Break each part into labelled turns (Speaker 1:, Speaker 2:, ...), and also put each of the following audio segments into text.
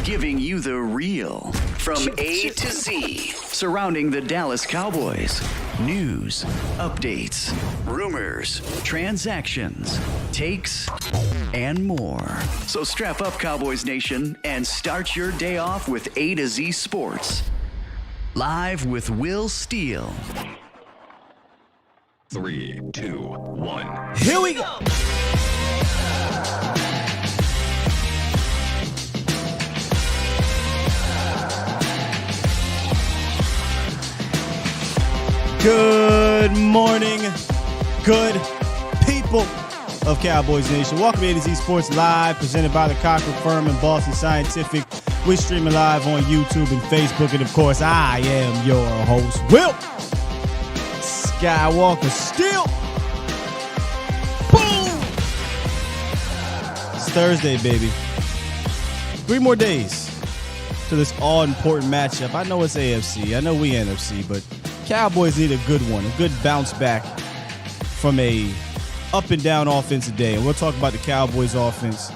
Speaker 1: giving you the real from A to Z surrounding the Dallas Cowboys. News, updates, rumors, transactions, takes, and more. So strap up, Cowboys Nation, and start your day off with A to Z Sports. Live with Will Steele.
Speaker 2: 3, 2, 1.
Speaker 3: Here we go. Good morning, good people of Cowboys Nation. Welcome to A to Z Sports Live, presented by the Cochran Firm and Boston Scientific. We're streaming live on YouTube and Facebook, and of course, I am your host, Will Skywalker Steele. Boom! It's Thursday, baby. 3 more days to this all-important matchup. I know it's AFC. I know we NFC, but Cowboys need a good one, a good bounce back from a up and down offensive day. And we'll talk about the Cowboys offense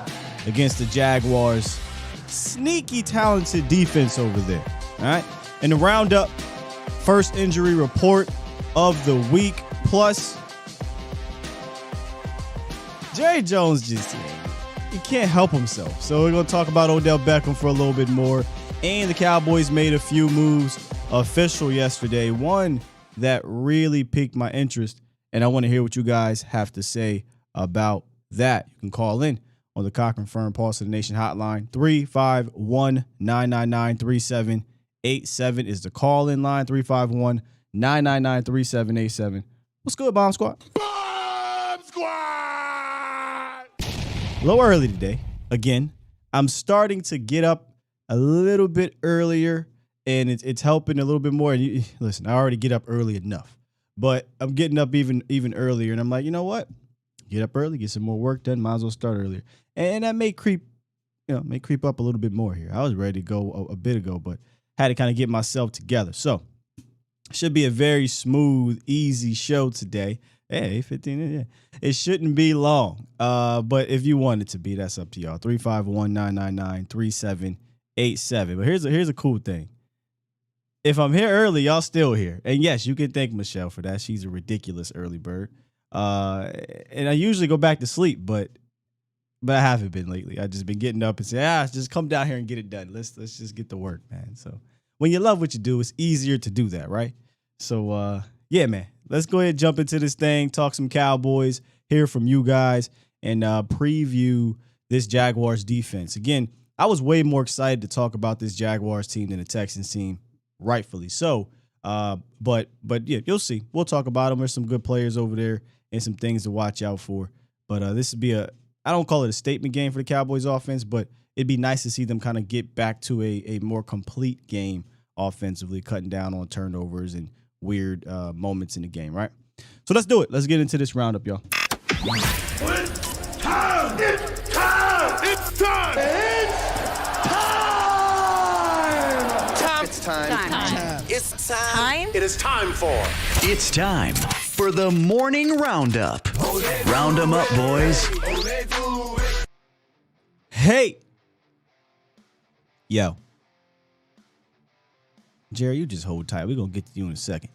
Speaker 3: against the Jaguars. Sneaky talented defense over there. All right. And the roundup, first injury report of the week. Plus, Jerry Jones he can't help himself. So we're going to talk about Odell Beckham for a little bit more. And the Cowboys made a few moves official yesterday, one that really piqued my interest, and I want to hear what you guys have to say about that. You can call in on the Cochran Firm Pulse of the Nation hotline. 351-999-3787 is the call-in line. 351-999-3787. What's good, Bomb Squad?
Speaker 2: Bomb Squad!
Speaker 3: A little early today. Again, I'm starting to get up a little bit earlier, and it's helping a little bit more. And listen, I already get up early enough, but I'm getting up even earlier. And I'm like, you know what? Get up early, get some more work done. Might as well start earlier. And that may creep up a little bit more here. I was ready to go a bit ago, but had to kind of get myself together. So should be a very smooth, easy show today. Hey, 15, yeah. It shouldn't be long. But if you want it to be, that's up to y'all. 351-999-3787. But here's a cool thing. If I'm here early, y'all still here. And yes, you can thank Michelle for that. She's a ridiculous early bird. And I usually go back to sleep, but I haven't been lately. I just been getting up and say, just come down here and get it done. Let's just get to work, man. So when you love what you do, it's easier to do that, right? So yeah, man. Let's go ahead and jump into this thing, talk some Cowboys, hear from you guys, and preview this Jaguars defense. Again, I was way more excited to talk about this Jaguars team than the Texans team. Rightfully so. But yeah, you'll see. We'll talk about them. There's some good players over there and some things to watch out for. But this would be I don't call it a statement game for the Cowboys offense, but it'd be nice to see them kind of get back to a more complete game offensively, cutting down on turnovers and weird moments in the game, right? So let's do it. Let's get into this roundup, y'all.
Speaker 2: It's time! It's time! It's time!
Speaker 4: It's time.
Speaker 2: It's time. It is time for.
Speaker 1: It's time for the morning roundup. Round 'em up, boys.
Speaker 3: Hey. Yo. Jerry, you just hold tight. We're going to get to you in a second.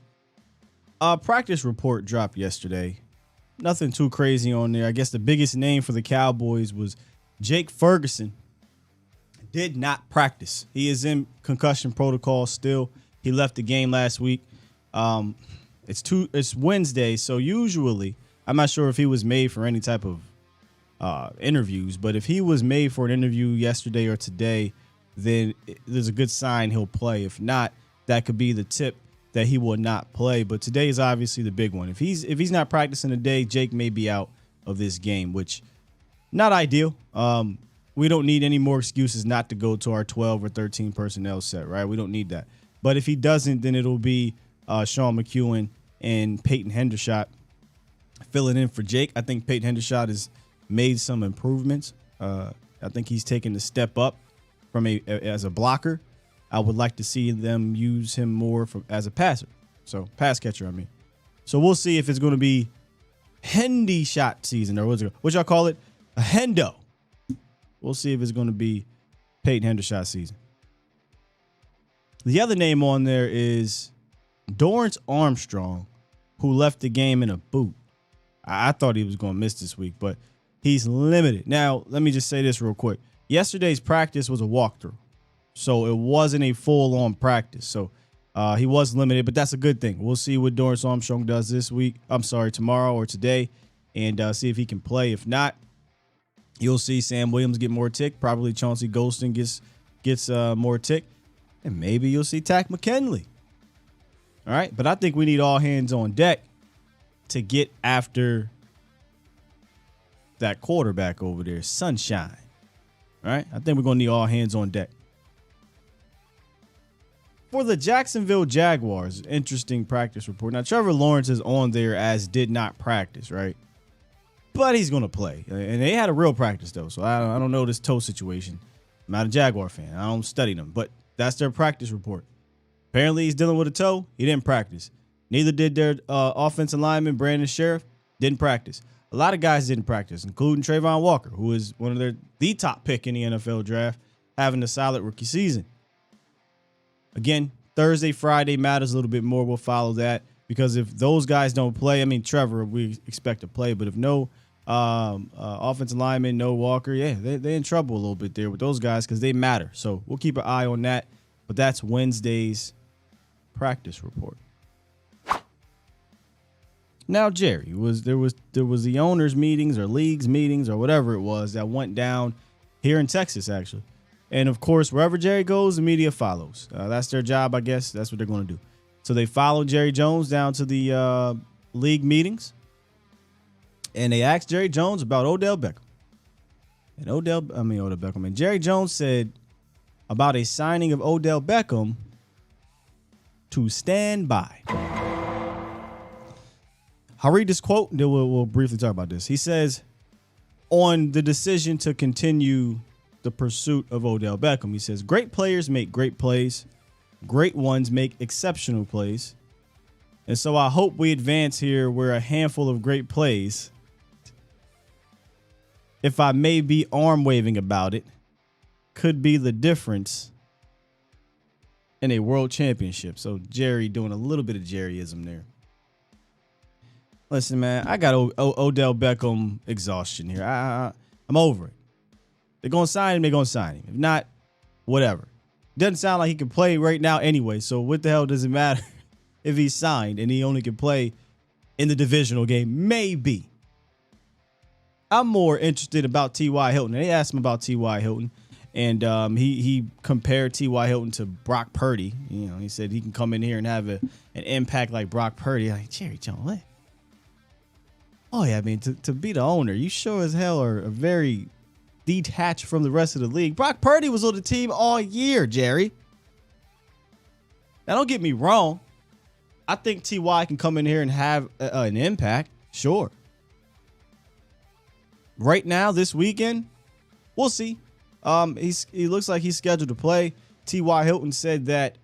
Speaker 3: Practice report dropped yesterday. Nothing too crazy on there. I guess the biggest name for the Cowboys was Jake Ferguson. Did not practice. He is in concussion protocol still. He left the game last week. It's Wednesday, so usually I'm not sure if he was made for any type of interviews, but if he was made for an interview yesterday or today, then there's a good sign he'll play. If not, that could be the tip that he will not play. But today is obviously the big one. If he's not practicing today, Jake may be out of this game, which not ideal. We don't need any more excuses not to go to our 12 or 13 personnel set, right? We don't need that. But if he doesn't, then it'll be Sean McEwen and Peyton Hendershot filling in for Jake. I think Peyton Hendershot has made some improvements. I think he's taken a step up from as a blocker. I would like to see them use him more as a passer. So pass catcher, I mean. So we'll see if it's going to be Hendy shot season, or what y'all call it? A Hendo. We'll see if it's going to be Peyton Hendershot season. The other name on there is Dorrance Armstrong, who left the game in a boot. I thought he was going to miss this week, but he's limited. Now, let me just say this real quick. Yesterday's practice was a walkthrough, so it wasn't a full-on practice. So he was limited, but that's a good thing. We'll see what Dorrance Armstrong does tomorrow or today, and see if he can play. If not, you'll see Sam Williams get more tick. Probably Chauncey Golston gets more tick, and maybe you'll see Tack McKinley. All right, but I think we need all hands on deck to get after that quarterback over there, Sunshine. All right, I think we're going to need all hands on deck. For the Jacksonville Jaguars, interesting practice report. Now, Trevor Lawrence is on there as did not practice, right? But he's going to play. And they had a real practice, though, so I don't know this toe situation. I'm not a Jaguar fan. I don't study them, but that's their practice report. Apparently, he's dealing with a toe. He didn't practice. Neither did their offensive lineman, Brandon Sheriff. Didn't practice. A lot of guys didn't practice, including Trayvon Walker, who is one of the top pick in the NFL draft, having a solid rookie season. Again, Thursday, Friday matters a little bit more. We'll follow that because if those guys don't play, I mean, Trevor, we expect to play, but if no offensive lineman, no Walker, yeah, they're in trouble a little bit there with those guys because they matter. So we'll keep an eye on that. But that's Wednesday's practice report. Now, Jerry, there was the owners' meetings or leagues meetings or whatever it was that went down here in Texas, actually. And, of course, wherever Jerry goes, the media follows. That's their job, I guess. That's what they're going to do. So they followed Jerry Jones down to the league meetings, and they asked Jerry Jones about Odell Beckham. And Odell Beckham. And Jerry Jones said about a signing of Odell Beckham to stand by. I'll read this quote, and then we'll briefly talk about this. He says, on the decision to continue the pursuit of Odell Beckham, he says, great players make great plays. Great ones make exceptional plays. And so I hope we advance here where a handful of great plays, if I may be arm waving about it, could be the difference in a world championship. So Jerry doing a little bit of Jerryism there. Listen, man, I got Odell Beckham exhaustion here. I'm over it. They're going to sign him, they're going to sign him. If not, whatever. Doesn't sound like he can play right now anyway, so what the hell does it matter if he's signed and he only can play in the divisional game? Maybe. I'm more interested about T.Y. Hilton. They asked him about T.Y. Hilton, and he compared T.Y. Hilton to Brock Purdy. You know, he said he can come in here and have an impact like Brock Purdy. Like, Jerry Jones, what? Oh, yeah, I mean, to be the owner, you sure as hell are very detached from the rest of the league. Brock Purdy was on the team all year, Jerry. Now, don't get me wrong. I think T.Y. can come in here and have an impact. Sure. Right now, this weekend, we'll see. He looks like he's scheduled to play. T.Y. Hilton said that,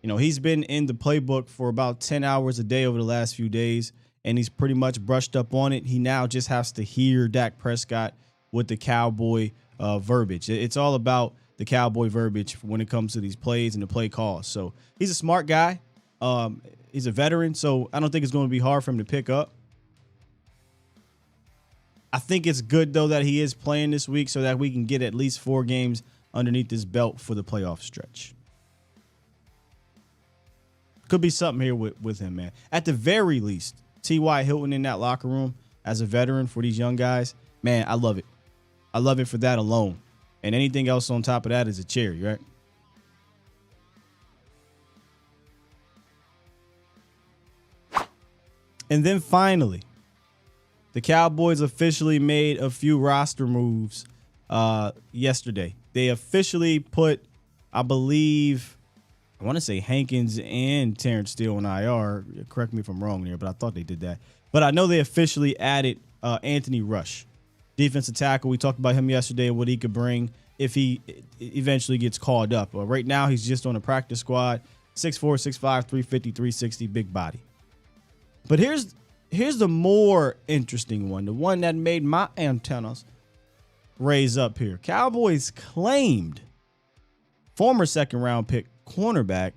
Speaker 3: you know, he's been in the playbook for about 10 hours a day over the last few days, and he's pretty much brushed up on it. He now just has to hear Dak Prescott with the Cowboy verbiage. It's all about the Cowboy verbiage when it comes to these plays and the play calls. So he's a smart guy. He's a veteran, so I don't think it's going to be hard for him to pick up. I think it's good, though, that he is playing this week so that we can get at least 4 games underneath his belt for the playoff stretch. Could be something here with him, man. At the very least, T.Y. Hilton in that locker room as a veteran for these young guys, man, I love it. I love it for that alone. And anything else on top of that is a cherry, right? And then finally, the Cowboys officially made a few roster moves yesterday. They officially put, I believe, I want to say Hankins and Terrence Steele on IR. Correct me if I'm wrong there, but I thought they did that. But I know they officially added Anthony Rush, defensive tackle. We talked about him yesterday and what he could bring if he eventually gets called up. Right now, he's just on the practice squad. 6'4", 6'5", 350, 360, big body. But here's the more interesting one, the one that made my antennas raise up here. Cowboys claimed former second-round pick cornerback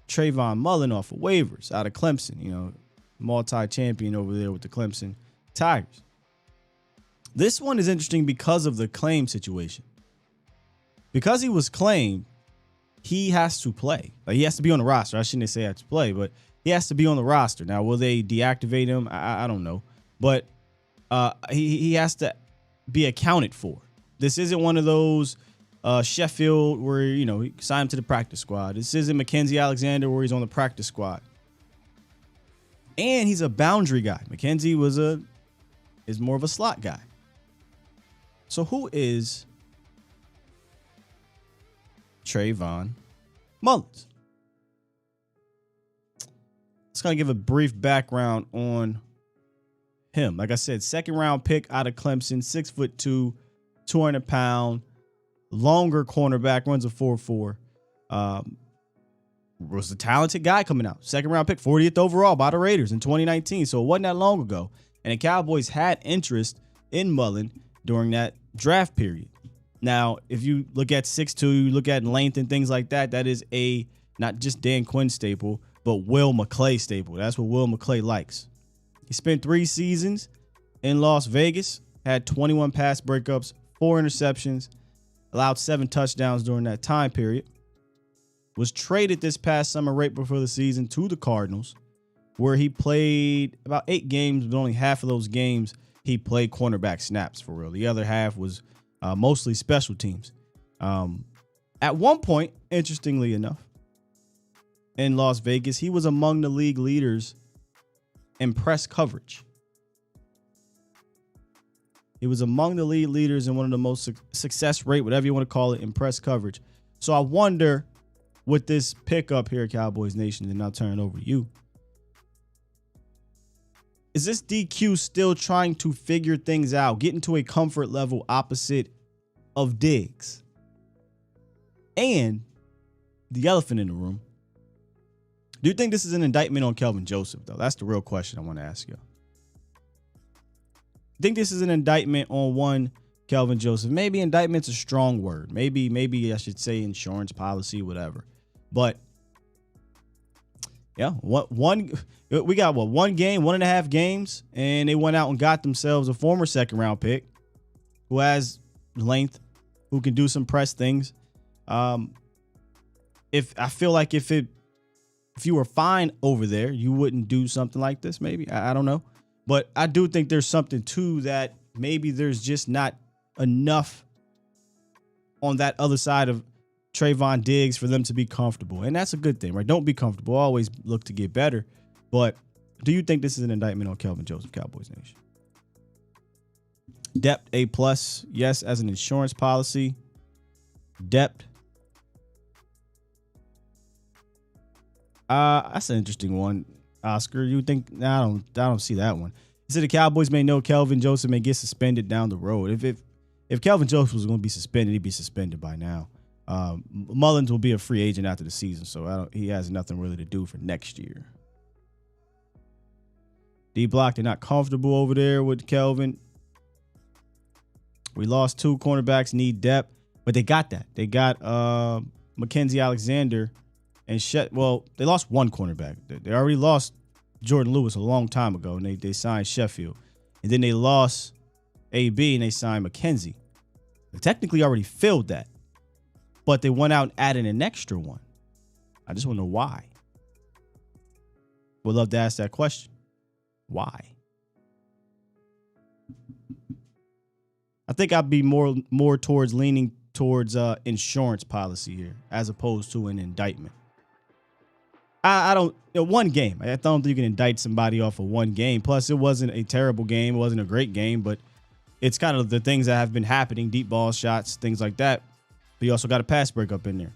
Speaker 3: Trayvon Mullen off of waivers out of Clemson, multi-champion over there with the Clemson Tigers. This one is interesting because of the claim situation. Because he was claimed, he has to play. He has to be on the roster. I shouldn't say he has to play, but he has to be on the roster. Now, will they deactivate him? I don't know. But he has to be accounted for. This isn't one of those Sheffield where, he signed him to the practice squad. This isn't Mackenzie Alexander where he's on the practice squad. And he's a boundary guy. Mackenzie is more of a slot guy. So who is Trayvon Mullins? Let's kind of give a brief background on him. Like I said, second round pick out of Clemson, 6'2", 200-pound, longer cornerback, runs a 4.4. Was a talented guy coming out. Second round pick, 40th overall by the Raiders in 2019. So it wasn't that long ago. And the Cowboys had interest in Mullen during that draft period. Now, if you look at 6'2", you look at length and things like that, that is a not just Dan Quinn staple, but Will McClay staple. That's what Will McClay likes. He spent 3 seasons in Las Vegas, had 21 pass breakups, 4 interceptions, allowed 7 touchdowns during that time period. Was traded this past summer right before the season to the Cardinals, where he played about 8 games, but only half of those games he played cornerback snaps for real. The other half was mostly special teams. At one point, interestingly enough, in Las Vegas, he was among the league leaders in press coverage. He was among the league leaders in one of the most success rate, whatever you want to call it, in press coverage. So I wonder, with this pickup here at Cowboys Nation, and I'll turn it over to you, is this DQ still trying to figure things out, get into a comfort level opposite of Diggs? And the elephant in the room, do you think this is an indictment on Kelvin Joseph, though? That's the real question I want to ask you. I think this is an indictment on one Kelvin Joseph. Maybe indictment's a strong word. Maybe I should say insurance policy, whatever. But yeah, we got 1 game, 1.5 games, and they went out and got themselves a former second round pick who has length, who can do some press things. If you were fine over there, you wouldn't do something like this. Maybe I don't know, but I do think there's something to that. Maybe there's just not enough on that other side of Trayvon Diggs for them to be comfortable. And that's a good thing, right? Don't be comfortable. Always look to get better. But do you think this is an indictment on Kelvin Joseph, Cowboys Nation? Depth, A+. Yes, as an insurance policy. Depth. That's an interesting one, Oscar. You think? Nah, I don't see that one. He said the Cowboys may know Kelvin Joseph may get suspended down the road. If Kelvin Joseph was going to be suspended, he'd be suspended by now. Mullins will be a free agent after the season, so he has nothing really to do for next year. D-Block, they're not comfortable over there with Kelvin. We lost 2 cornerbacks, need depth, but they got that. They got Mackenzie Alexander and they lost 1 cornerback. They already lost Jordan Lewis a long time ago, and they signed Sheffield. And then they lost AB, and they signed Mackenzie. They technically already filled that, but they went out and added an extra one. I just want to know why. Would love to ask that question. Why? I think I'd be more towards leaning towards insurance policy here as opposed to an indictment. I don't. 1 game. I don't think you can indict somebody off of 1 game. Plus, it wasn't a terrible game. It wasn't a great game, but it's kind of the things that have been happening: deep ball shots, things like that. But you also got a pass breakup in there.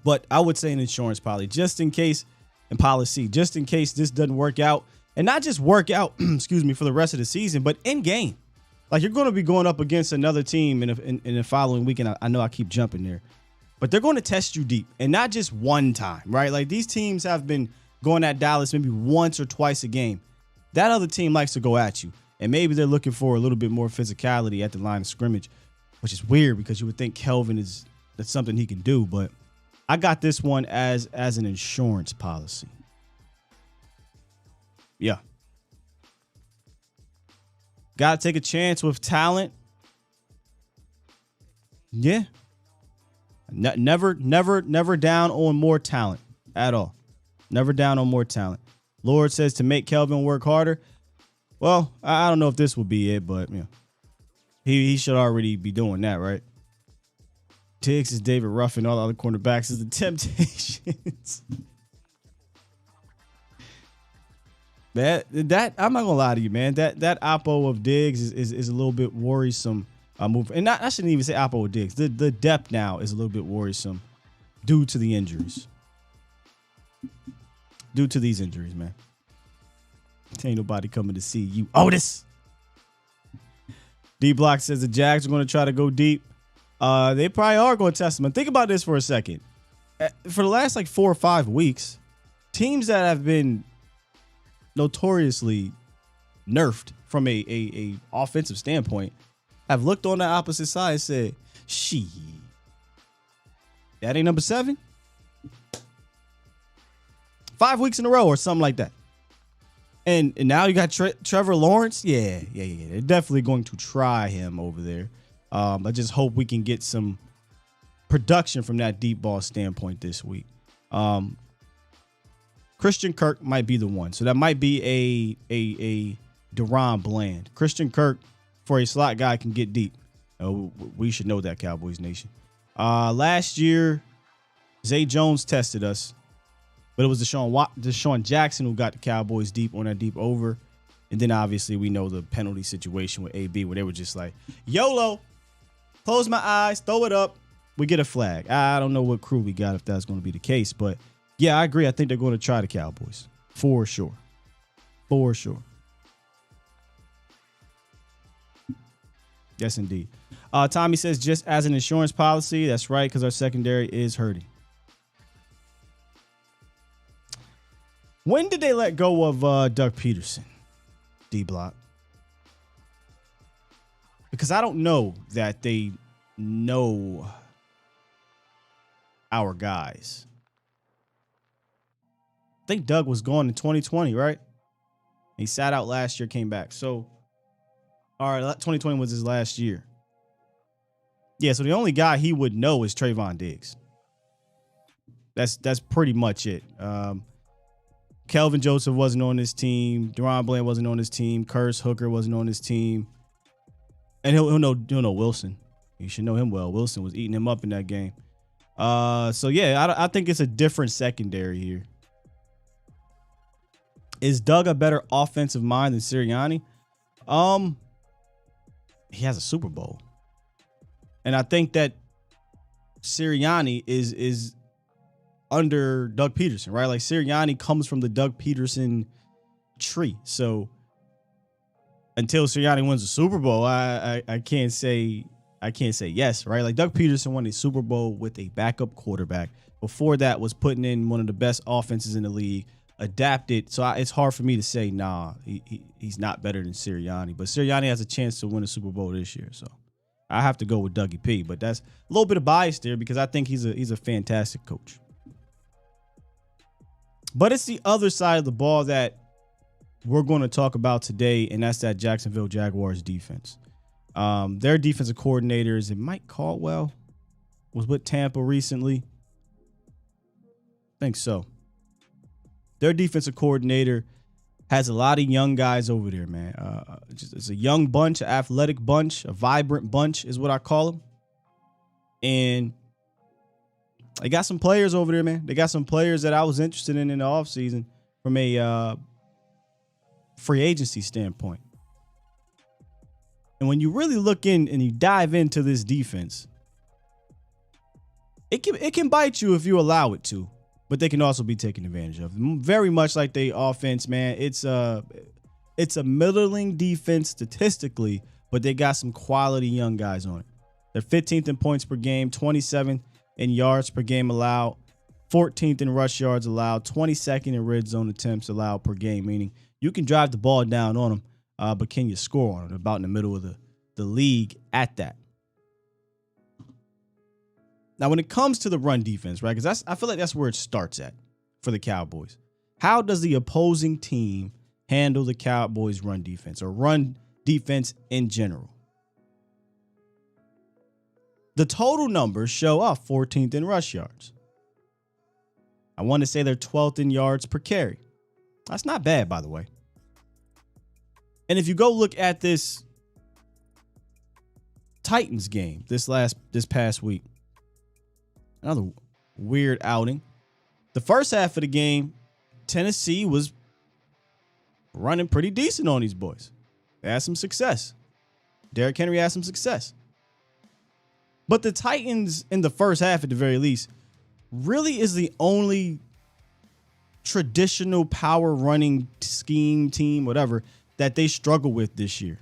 Speaker 3: But I would say an insurance policy, just in case, and policy, just in case this doesn't work out, and not just work out, excuse me, for the rest of the season, but in game. Like, you're going to be going up against another team in the following weekend. I know I keep jumping there, but they're going to test you deep, and not just one time, right? Like, these teams have been going at Dallas maybe once or twice a game. That other team likes to go at you, and maybe they're looking for a little bit more physicality at the line of scrimmage, which is weird because you would think Kelvin that's something he can do, but I got this one as an insurance policy. Yeah. Got to take a chance with talent. Yeah. Never down on more talent at all. Never down on more talent. Lord says to make Kelvin work harder. Well, I don't know if this will be it, but he should already be doing that, right? Diggs is David Ruffin. All the other cornerbacks is the Temptations. That I'm not gonna lie to you, man. That oppo of Diggs is a little bit worrisome. Move, and I shouldn't even say oppo of Diggs. The depth now is a little bit worrisome due to the injuries. Due to these injuries, man. Ain't nobody coming to see you, Otis. D Block says the Jags are going to try to go deep. They probably are going to test them. And think about this for a second. For the last 4 or 5 weeks, teams that have been notoriously nerfed from a offensive standpoint have looked on the opposite side and said, "She, that ain't number 7." 5 weeks in a row or something like that. And now you got Trevor Lawrence. Yeah. They're definitely going to try him over there. I just hope we can get some production from that deep ball standpoint this week. Christian Kirk might be the one. So that might be a Deron Bland. Christian Kirk, for a slot guy, can get deep. We should know that, Cowboys Nation. Last year, Zay Jones tested us. But it was Deshaun Jackson who got the Cowboys deep on that deep over. And then obviously we know the penalty situation with AB where they were just like, YOLO, close my eyes, throw it up, we get a flag. I don't know what crew we got if that's going to be the case. But yeah, I agree. I think they're going to try the Cowboys. For sure. For sure. Yes, indeed. Tommy says just as an insurance policy. That's right, because our secondary is hurting. When did they let go of Doug Peterson, D-Block? Because I don't know that they know our guys. I think Doug was gone in 2020, right? He sat out last year, came back. So, all right, 2020 was his last year. Yeah, so the only guy he would know is Trayvon Diggs. That's pretty much it. Kelvin Joseph wasn't on his team. Deron Bland wasn't on his team. Curtis Hooker wasn't on his team. And he'll know Wilson. You should know him well. Wilson was eating him up in that game. So, yeah, I think it's a different secondary here. Is Doug a better offensive mind than Sirianni? He has a Super Bowl. And I think that Sirianni is under Doug Peterson, right? Like Sirianni comes from the Doug Peterson tree. So until Sirianni wins a Super Bowl, I can't say yes, right? Like Doug Peterson won a Super Bowl with a backup quarterback. Before that was putting in one of the best offenses in the league, adapted. So it's hard for me to say, nah, he's not better than Sirianni. But Sirianni has a chance to win a Super Bowl this year. So I have to go with Dougie P. But that's a little bit of bias there because I think he's a fantastic coach. But it's the other side of the ball that we're going to talk about today, and that's that Jacksonville Jaguars defense. Their defensive coordinator is Mike Caldwell, was with Tampa recently. I think so. Their defensive coordinator has a lot of young guys over there, man. It's a young bunch, an athletic bunch, a vibrant bunch is what I call them. And they got some players over there, man. They got some players that I was interested in the offseason from a free agency standpoint. And when you really look in and you dive into this defense, it can bite you if you allow it to, but they can also be taken advantage of. Very much like the offense, man. It's a middling defense statistically, but they got some quality young guys on it. They're 15th in points per game, 27th in yards per game allowed, 14th in rush yards allowed, 22nd in red zone attempts allowed per game, meaning you can drive the ball down on them, but can you score on them? About in the middle of the league at that. Now, when it comes to the run defense, right, because I feel like that's where it starts at for the Cowboys. How does the opposing team handle the Cowboys' run defense or run defense in general? The total numbers show up 14th in rush yards. I want to say they're 12th in yards per carry. That's not bad, by the way. And if you go look at this Titans game this past week, another weird outing. The first half of the game, Tennessee was running pretty decent on these boys. They had some success. Derrick Henry had some success. But the Titans, in the first half at the very least, really is the only traditional power running scheme team, whatever, that they struggle with this year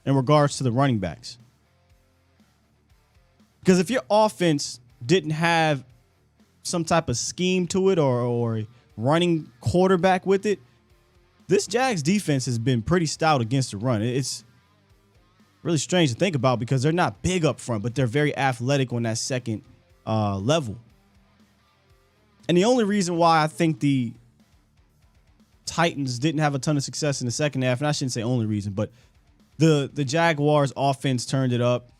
Speaker 3: in regards to the running backs. Because if your offense didn't have some type of scheme to it or a running quarterback with it, this Jags defense has been pretty stout against the run. It's really strange to think about because they're not big up front, but they're very athletic on that second level. And the only reason why I think the Titans didn't have a ton of success in the second half, and I shouldn't say only reason, but the Jaguars offense turned it up.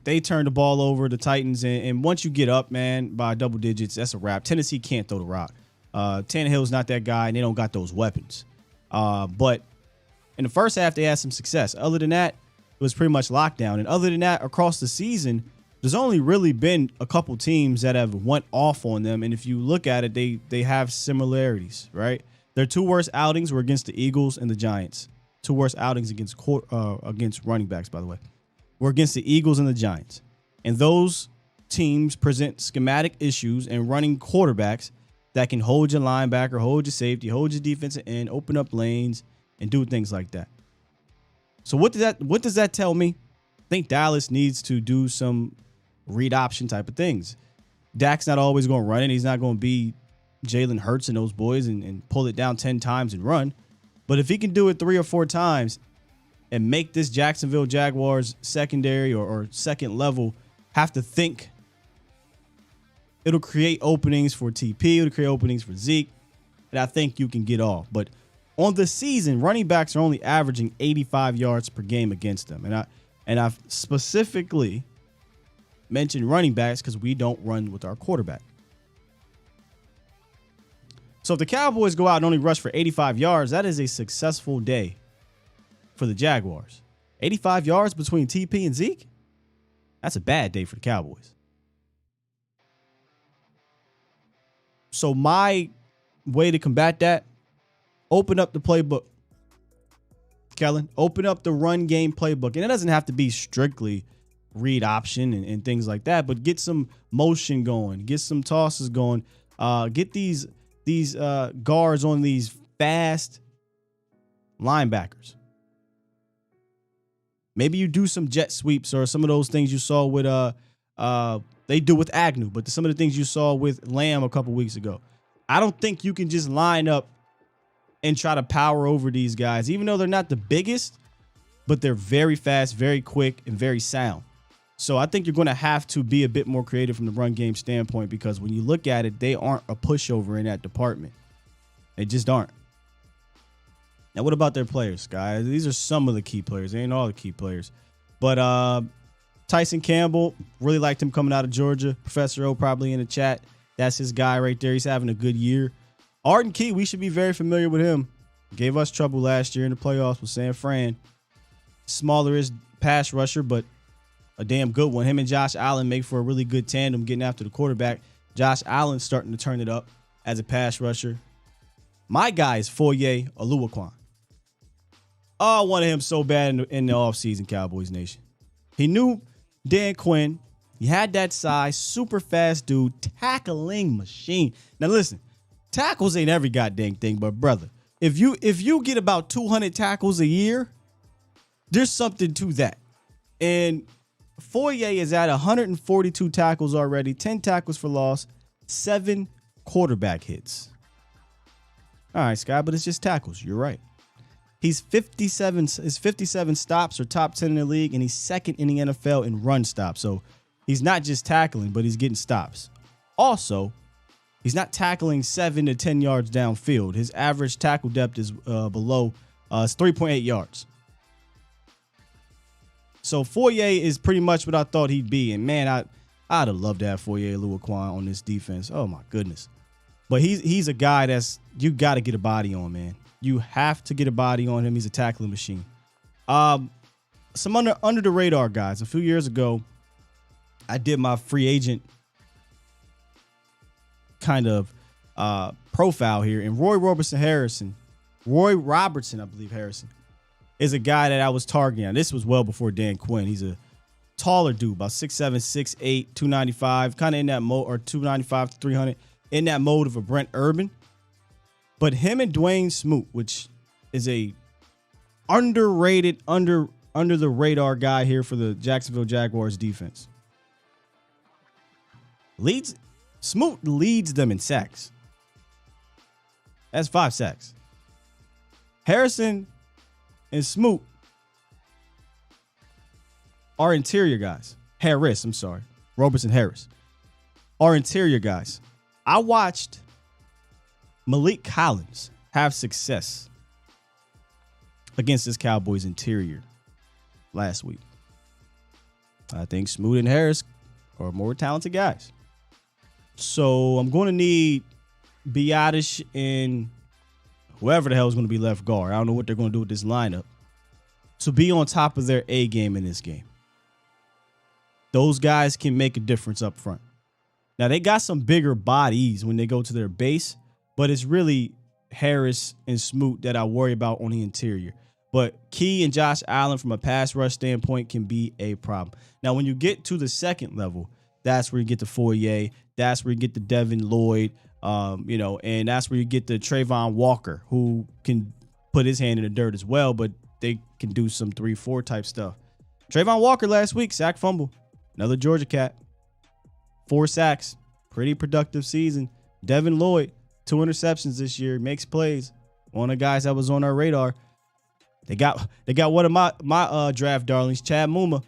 Speaker 3: They turned the ball over, the Titans, and once you get up, man, by double digits, that's a wrap. Tennessee can't throw the rock. Tannehill's not that guy, and they don't got those weapons. But in the first half, they had some success. Other than that, it was pretty much lockdown. And other than that, across the season, there's only really been a couple teams that have went off on them. And if you look at it, they have similarities, right? Their two worst outings were against the Eagles and the Giants. Two worst outings against running backs, by the way, were against the Eagles and the Giants. And those teams present schematic issues and running quarterbacks that can hold your linebacker, hold your safety, hold your defensive end, open up lanes, and do things like that. So what does that tell me? I think Dallas needs to do some read option type of things. Dak's not always going to run it. He's not going to be Jalen Hurts and those boys and pull it down 10 times and run. But if he can do it 3 or 4 times and make this Jacksonville Jaguars secondary or second level have to think, it'll create openings for TP, it'll create openings for Zeke, and I think you can get off. But on the season, running backs are only averaging 85 yards per game against them. And I've specifically mentioned running backs because we don't run with our quarterback. So if the Cowboys go out and only rush for 85 yards, that is a successful day for the Jaguars. 85 yards between TP and Zeke? That's a bad day for the Cowboys. So my way to combat that, open up the playbook. Kellen, open up the run game playbook. And it doesn't have to be strictly read option and things like that, but get some motion going, get some tosses going, get these guards on these fast linebackers. Maybe you do some jet sweeps or some of those things you saw with they do with Agnew, but some of the things you saw with Lamb a couple weeks ago. I don't think you can just line up and try to power over these guys, even though they're not the biggest, but they're very fast, very quick, and very sound. So I think you're going to have to be a bit more creative from the run game standpoint because when you look at it, they aren't a pushover in that department. They just aren't. Now, what about their players, guys? These are some of the key players. They ain't all the key players. But Tyson Campbell, really liked him coming out of Georgia. Professor O probably in the chat. That's his guy right there. He's having a good year. Arden Key, we should be very familiar with him. Gave us trouble last year in the playoffs with San Fran. Smaller-ish pass rusher, but a damn good one. Him and Josh Allen make for a really good tandem getting after the quarterback. Josh Allen's starting to turn it up as a pass rusher. My guy is Foye Oluokun. Oh, I wanted him so bad in the offseason, Cowboys Nation. He knew Dan Quinn. He had that size, super fast dude, tackling machine. Now listen, tackles ain't every goddamn thing, but brother, if you get about 200 tackles a year, there's something to that. And Foye is at 142 tackles already, 10 tackles for loss, 7 quarterback hits. All right, Sky, but it's just tackles. You're right. His 57 stops are top 10 in the league, and he's second in the NFL in run stops. So he's not just tackling, but he's getting stops. Also, he's not tackling 7 to 10 yards downfield. His average tackle depth is below it's 3.8 yards. So Foye is pretty much what I thought he'd be. And man, I'd have loved to have Foye Oluokun on this defense. Oh my goodness. But he's a guy that's you got to get a body on, man. You have to get a body on him. He's a tackling machine. Some under the radar guys. A few years ago, I did my free agent kind of profile here, and Roy Robertson, I believe Harrison, is a guy that I was targeting. Now, this was well before Dan Quinn. He's a taller dude, about 6'7", 6'8", 295, kind of in that mode, or 295 to 300, in that mode of a Brent Urban. But him and Dwayne Smoot, which is a underrated, under the radar guy here for the Jacksonville Jaguars defense, Smoot leads them in sacks. That's 5 sacks. Harrison and Smoot are interior guys. Robertson Harris are interior guys. I watched Malik Collins have success against this Cowboys interior last week. I think Smoot and Harris are more talented guys. So I'm going to need Biadasz and whoever the hell is going to be left guard. I don't know what they're going to do with this lineup, to be on top of their A game in this game. Those guys can make a difference up front. Now, they got some bigger bodies when they go to their base, but it's really Harris and Smoot that I worry about on the interior. But Key and Josh Allen, from a pass rush standpoint, can be a problem. Now, when you get to the second level, that's where you get the Foye. That's where you get the Devin Lloyd, and that's where you get the Trayvon Walker, who can put his hand in the dirt as well, but they can do some 3-4 type stuff. Trayvon Walker last week, sack fumble. Another Georgia cat. 4 sacks. Pretty productive season. Devin Lloyd, 2 interceptions this year, makes plays. One of the guys that was on our radar. They got one of my draft darlings, Chad Muma.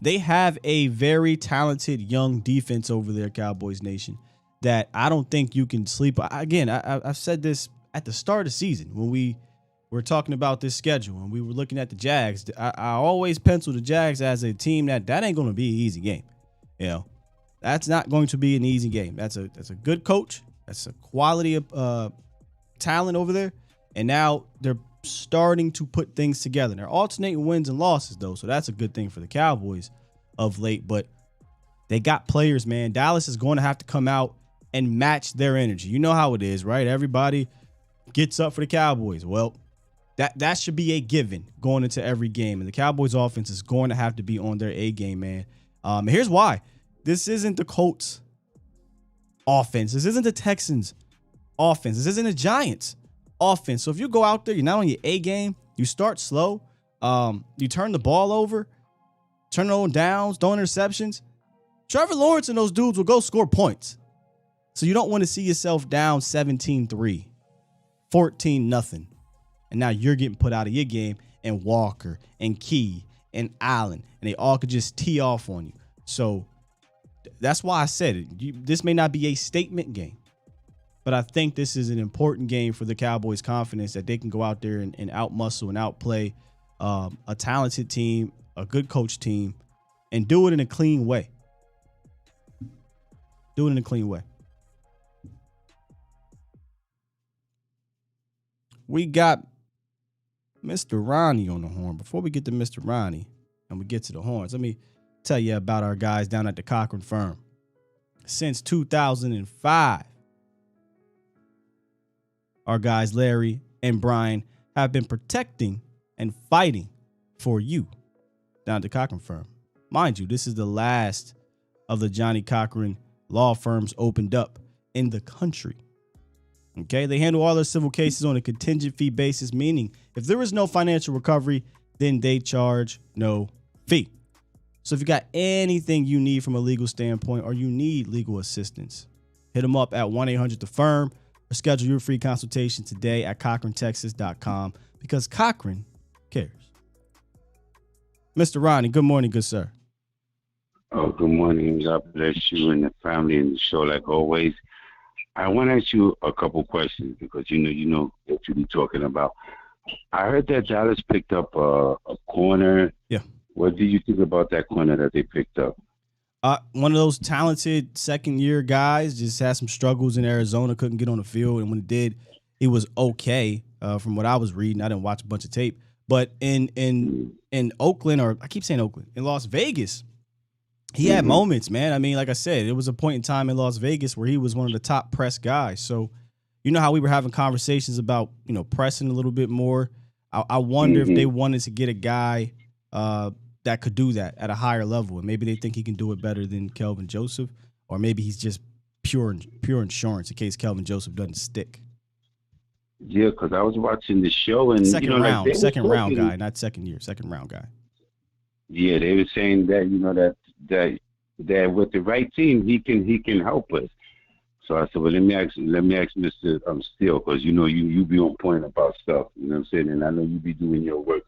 Speaker 3: They have a very talented young defense over there, Cowboys Nation, that I don't think you can sleep. Again, I've said this at the start of the season when we were talking about this schedule and we were looking at the Jags. I always pencil the Jags as a team that ain't going to be an easy game. That's not going to be an easy game. That's a good coach. That's a quality of talent over there. And now they're starting to put things together. They're alternating wins and losses, though, so that's a good thing for the Cowboys of late. But they got players, man. Dallas is going to have to come out and match their energy. You know how it is, right? Everybody gets up for the Cowboys. Well, that should be a given going into every game. And the Cowboys offense is going to have to be on their A game, man. And here's why. This isn't the Colts offense. This isn't the Texans offense. This isn't the Giants offense. So if you go out there, you're not on your A game, you start slow, you turn the ball over, turn it on downs, throwing interceptions, Trevor Lawrence and those dudes will go score points. So you don't want to see yourself down 17-3, 14-0. And now you're getting put out of your game, and Walker and Key and Allen, and they all could just tee off on you. So that's why I said it. This may not be a statement game, but I think this is an important game for the Cowboys' confidence that they can go out there and outmuscle and outplay a talented team, a good coach team, and do it in a clean way. Do it in a clean way. We got Mr. Ronnie on the horn. Before we get to Mr. Ronnie and we get to the horns, let me tell you about our guys down at the Cochran firm. Since 2005, our guys Larry and Brian have been protecting and fighting for you down at the Cochran firm. Mind you, this is the last of the Johnny Cochran law firms opened up in the country. Okay, they handle all their civil cases on a contingent fee basis, meaning if there is no financial recovery, then they charge no fee. So if you got anything you need from a legal standpoint or you need legal assistance, hit them up at 1-800-THE-FIRM or schedule your free consultation today at CochranTexas.com because Cochran cares. Mr. Ronnie, good morning, good sir.
Speaker 5: Oh, good morning. God bless you and the family and the show like always. I want to ask you a couple questions because you know what you be talking about. I heard that Dallas picked up a corner.
Speaker 3: Yeah.
Speaker 5: What do you think about that corner that they picked up?
Speaker 3: One of those talented second-year guys, just had some struggles in Arizona, couldn't get on the field, and when he did, he was okay. From what I was reading, I didn't watch a bunch of tape, but in Oakland, or I keep saying Oakland, in Las Vegas, he had moments, man. I mean, like I said, it was a point in time in Las Vegas where he was one of the top press guys. So, you know how we were having conversations about, pressing a little bit more. I wonder if they wanted to get a guy that could do that at a higher level, and maybe they think he can do it better than Kelvin Joseph, or maybe he's just pure insurance in case Kelvin Joseph doesn't stick.
Speaker 5: Yeah, because I was watching the show and
Speaker 3: Second round
Speaker 5: talking,
Speaker 3: guy, not second year, second round guy.
Speaker 5: Yeah, they were saying that that with the right team he can help us. So I said, well, let me ask Mr. Steele, because you be on point about stuff. You know what I'm saying? And I know you be doing your work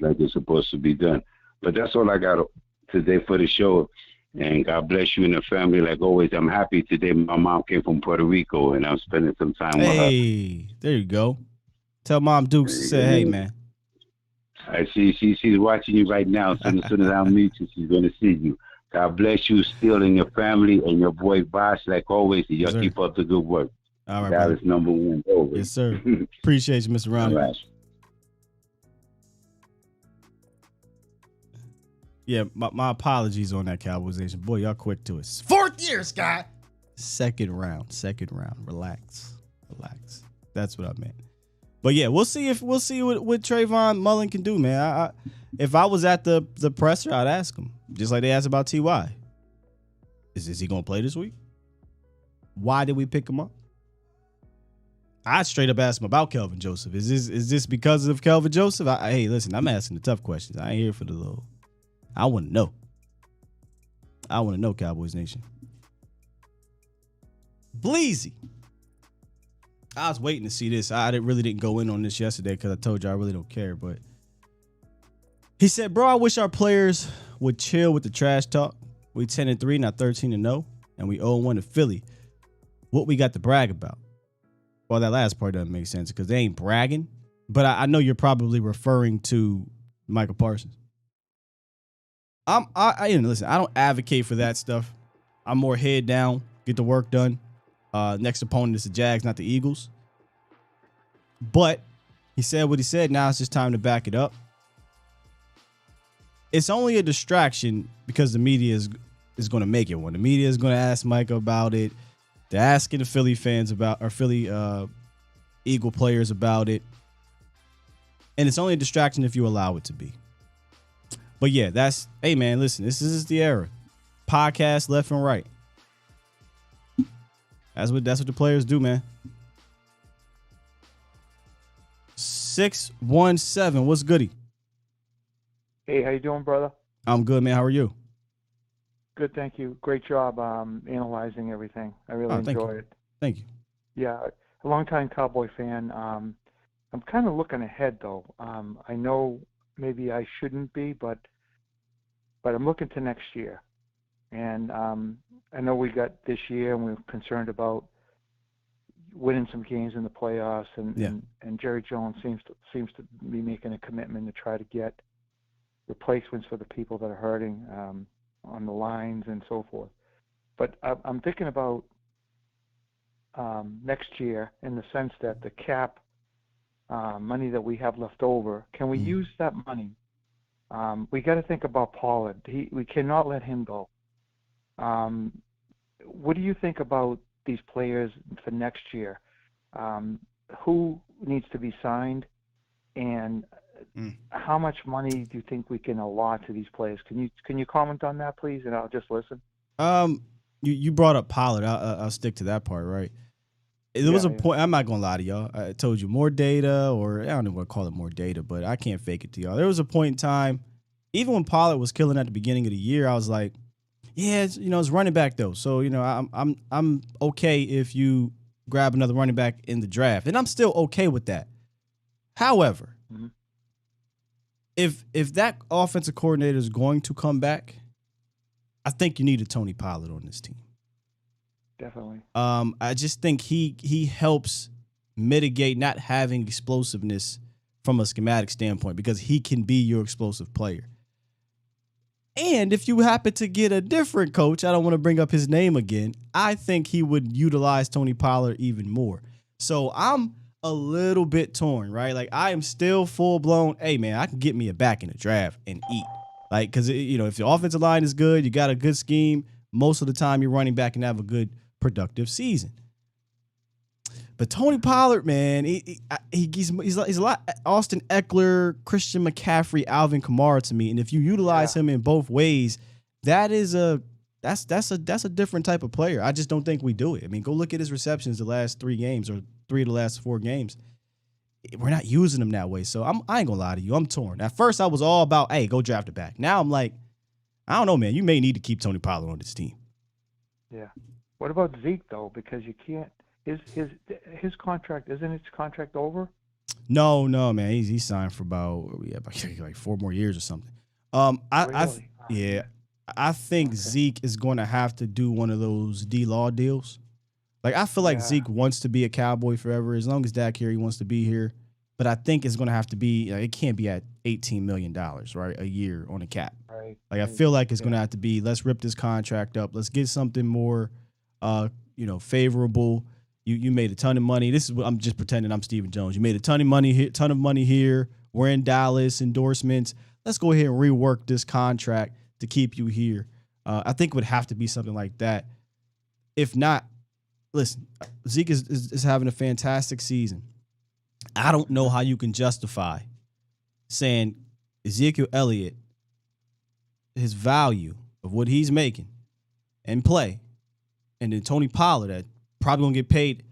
Speaker 5: like it's supposed to be done. But that's all I got today for the show. And God bless you and the family. Like always, I'm happy today. My mom came from Puerto Rico, and I'm spending some time with her.
Speaker 3: Hey, there you go. Tell Mom Dukes to say, hey, man.
Speaker 5: I see she's watching you right now. So as soon as I meet you, she's going to see you. God bless you, Steele, and your family, and your boy Bosh. Like always, y'all keep up the good work.
Speaker 3: All right,
Speaker 5: Dallas number one. Always.
Speaker 3: Yes, sir. Appreciate you, Mr. Ronnie.
Speaker 5: All right.
Speaker 3: Yeah, my apologies on that, Cowboys Nation. Boy, y'all quick to it. Fourth year, Scott. Second round. Relax. That's what I meant. But yeah, we'll see what Trayvon Mullen can do, man. If I was at the presser, I'd ask him, just like they asked about Ty. Is he gonna play this week? Why did we pick him up? I straight up asked him about Kelvin Joseph. Is this because of Kelvin Joseph? Hey, listen, I'm asking the tough questions. I ain't here for the little. I want to know. Cowboys Nation. Bleezy. I was waiting to see this. I really didn't go in on this yesterday because I told you I really don't care. But he said, bro, I wish our players would chill with the trash talk. We 10-3, not 13-0, and we 0-1 to Philly. What we got to brag about? Well, that last part doesn't make sense because they ain't bragging. But I know you're probably referring to Michael Parsons. Listen, I don't advocate for that stuff. I'm more head down, get the work done. Next opponent is the Jags, not the Eagles. But he said what he said. Now it's just time to back it up. It's only a distraction because the media is going to make it one. The media is going to ask Micah about it. They're asking the Philly fans about, or Philly Eagle players about it. And it's only a distraction if you allow it to be. But yeah, hey man, listen, this is the era. Podcast left and right. That's what the players do, man. 617, what's goody?
Speaker 6: Hey, how you doing, brother?
Speaker 3: I'm good, man. How are you?
Speaker 6: Good, thank you. Great job analyzing everything. I really enjoy it.
Speaker 3: Thank you.
Speaker 6: Yeah, a longtime Cowboy fan. I'm kind of looking ahead, though. I know maybe I shouldn't be, but I'm looking to next year. And I know we got this year, and we're concerned about winning some games in the playoffs. And Jerry Jones seems to be making a commitment to try to get replacements for the people that are hurting on the lines and so forth. But I'm thinking about next year in the sense that the cap money that we have left over, can we use that money? We got to think about Pollard. We cannot let him go. What do you think about these players for next year? Who needs to be signed, and how much money do you think we can allot to these players? Can you comment on that, please? And I'll just listen.
Speaker 3: You brought up Pollard. I'll stick to that part, right? There was a point. I'm not gonna lie to y'all. I told you more data, or I don't know what to call it, more data, but I can't fake it to y'all. There was a point in time, even when Pollard was killing at the beginning of the year, I was like, yeah, it's running back though. So I'm okay if you grab another running back in the draft, and I'm still okay with that. However, if that offensive coordinator is going to come back, I think you need a Tony Pollard on this team.
Speaker 6: Definitely.
Speaker 3: I just think he helps mitigate not having explosiveness from a schematic standpoint because he can be your explosive player. And if you happen to get a different coach, I don't want to bring up his name again, I think he would utilize Tony Pollard even more. So I'm a little bit torn, right? Like, I am still full-blown, hey, man, I can get me a back in the draft and eat. Like, because, if the offensive line is good, you got a good scheme, most of the time you're running back and have a good, productive season. But Tony Pollard, man, he's a lot Austin Eckler, Christian McCaffrey, Alvin Kamara to me. And if you utilize him in both ways, that's a different type of player. I just don't think we do it. I mean, go look at his receptions the last 3 games or 3 of the last 4 games. We're not using him that way. So I ain't gonna lie to you. I'm torn. At first, I was all about, hey, go draft it back. Now I'm like, I don't know, man. You may need to keep Tony Pollard on this team.
Speaker 6: Yeah. What about Zeke though? Because you can't. His contract, isn't his contract over? No,
Speaker 3: man. He's signed for about like 4 more years or something.
Speaker 6: Really?
Speaker 3: I think Zeke is going to have to do one of those D-Law deals. Like, I feel like Zeke wants to be a Cowboy forever. As long as Dak here, he wants to be here. But I think it's going to have to be, it can't be at $18 million, right, a year on a cap.
Speaker 6: Right.
Speaker 3: Like, I feel like it's going to have to be, let's rip this contract up. Let's get something more, favorable. You made a ton of money. This is what I'm just pretending I'm Stephen Jones. You made a ton of money here. We're in Dallas, endorsements. Let's go ahead and rework this contract to keep you here. I think it would have to be something like that. If not, listen, Zeke is having a fantastic season. I don't know how you can justify saying Ezekiel Elliott, his value of what he's making and play, and then Tony Pollard that probably going to get paid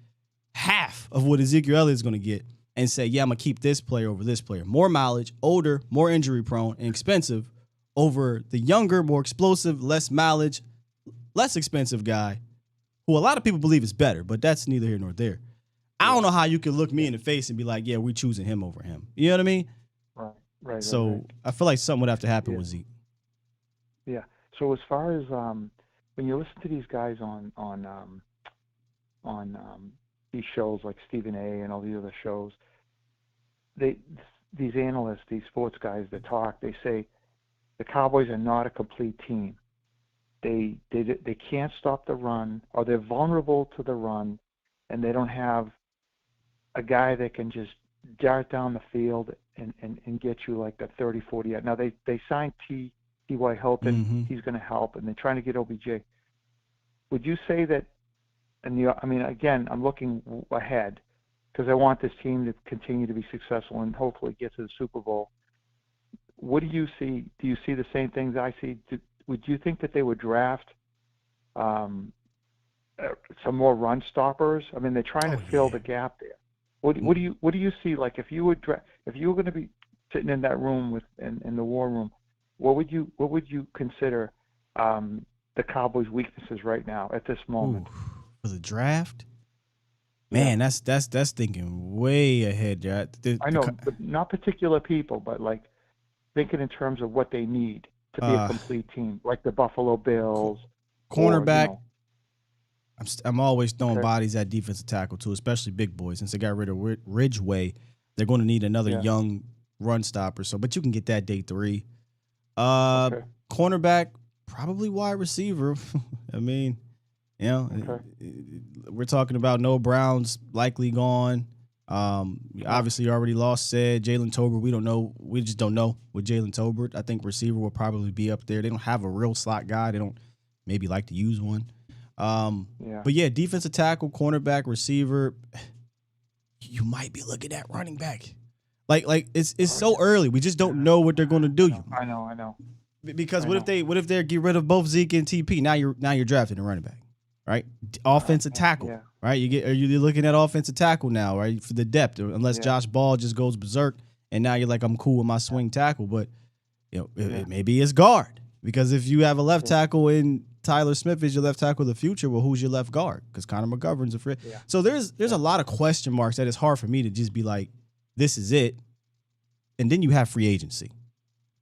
Speaker 3: half of what Ezekiel Elliott's going to get, and say, yeah, I'm going to keep this player over this player. More mileage, older, more injury prone, and expensive over the younger, more explosive, less mileage, less expensive guy who a lot of people believe is better, but that's neither here nor there. I don't know how you can look me in the face and be like, yeah, we're choosing him over him. You know what I mean?
Speaker 6: Right.
Speaker 3: So
Speaker 6: right.
Speaker 3: I feel like something would have to happen with Zeke.
Speaker 6: Yeah. So as far as when you listen to these guys on these shows like Stephen A. and all these other shows, these analysts, these sports guys that talk, they say the Cowboys are not a complete team. They can't stop the run, or they're vulnerable to the run, and they don't have a guy that can just dart down the field and get you like the 30, 40. Now they signed T.Y. Hilton.
Speaker 3: Mm-hmm.
Speaker 6: He's going to help, and they're trying to get OBJ. Would you say that? Again, I'm looking ahead because I want this team to continue to be successful and hopefully get to the Super Bowl. What do you see? Do you see the same things I see? Would you think that they would draft some more run stoppers? I mean, they're trying to fill the gap there. What do you see? Like, if you were going to be sitting in that room in the war room, what would you consider the Cowboys' weaknesses right now at this moment?
Speaker 3: For the draft, man, that's thinking way ahead.
Speaker 6: I know, but not particular people, but like thinking in terms of what they need to be a complete team, like the Buffalo Bills.
Speaker 3: Cornerback. I'm always throwing bodies at defensive tackle too, especially big boys. Since they got rid of Ridgeway, they're going to need another young run stopper. So, but you can get that day 3. Cornerback, probably wide receiver. I mean, we're talking about Noah Brown's likely gone. Obviously, you already lost Jalen Tolbert. We don't know. We just don't know with Jalen Tolbert. I think receiver will probably be up there. They don't have a real slot guy. They don't maybe like to use one. But yeah, defensive tackle, cornerback, receiver. You might be looking at running back. Like it's so early. We just don't know what they're going to do.
Speaker 6: I know.
Speaker 3: Because what if they get rid of both Zeke and TP? Now you're drafting a running back, right? Offensive tackle, right? You're looking at offensive tackle now, right? For the depth, unless Josh Ball just goes berserk, and now you're like, I'm cool with my swing tackle, but maybe it's guard, because if you have a left tackle in Tyler Smith is your left tackle of the future, well, who's your left guard? Because Connor McGovern's a free. Yeah. So there's a lot of question marks that it's hard for me to just be like, this is it. And then you have free agency.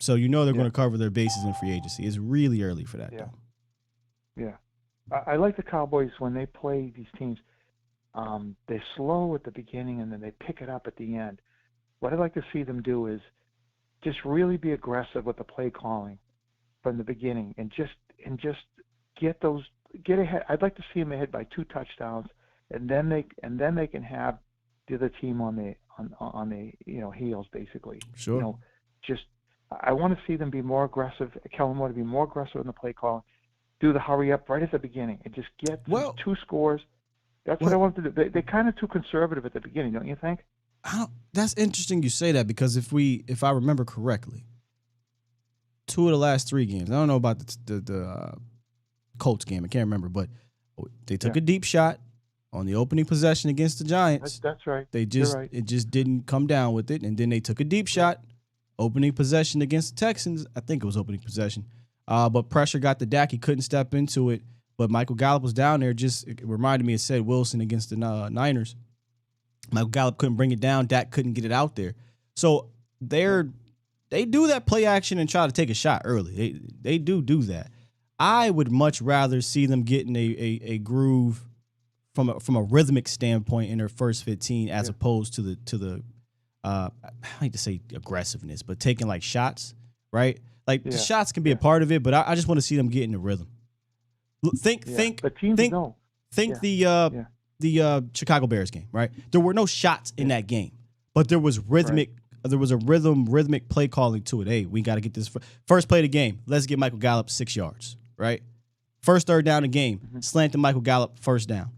Speaker 3: So they're going to cover their bases in free agency. It's really early for that.
Speaker 6: Yeah. Yeah. I like the Cowboys when they play these teams. They're slow at the beginning and then they pick it up at the end. What I'd like to see them do is just really be aggressive with the play calling from the beginning and just get ahead. I'd like to see them ahead by 2 touchdowns, and then they can have the other team on the heels basically.
Speaker 3: Sure.
Speaker 6: I want to see them be more aggressive. Kellen Moore to be more aggressive in the play calling. Do the hurry up right at the beginning and just get 2 scores. That's what I want to do. They're kind of too conservative at the beginning, don't you think?
Speaker 3: That's interesting you say that, because if I remember correctly, 2 of the last 3 games, I don't know about the Colts game, I can't remember, but they took a deep shot on the opening possession against the Giants.
Speaker 6: That's right.
Speaker 3: It just didn't come down with it, and then they took a deep shot opening possession against the Texans. I think it was opening possession. But pressure got the Dak. He couldn't step into it. But Michael Gallup was down there. It reminded me of Ced Wilson against the Niners. Michael Gallup couldn't bring it down. Dak couldn't get it out there. So they do that play action and try to take a shot early. They do that. I would much rather see them getting a groove from a rhythmic standpoint in their first 15 as opposed to the I hate to say aggressiveness, but taking like shots, right? Like the shots can be a part of it, but I just want to see them get in the rhythm. Think the Chicago Bears game, right? There were no shots in that game, but there was rhythmic. Right. There was a rhythmic play calling to it. Hey, we got to get this first play of the game. Let's get Michael Gallup 6 yards, right? First third down the game, slant to Michael Gallup, first down.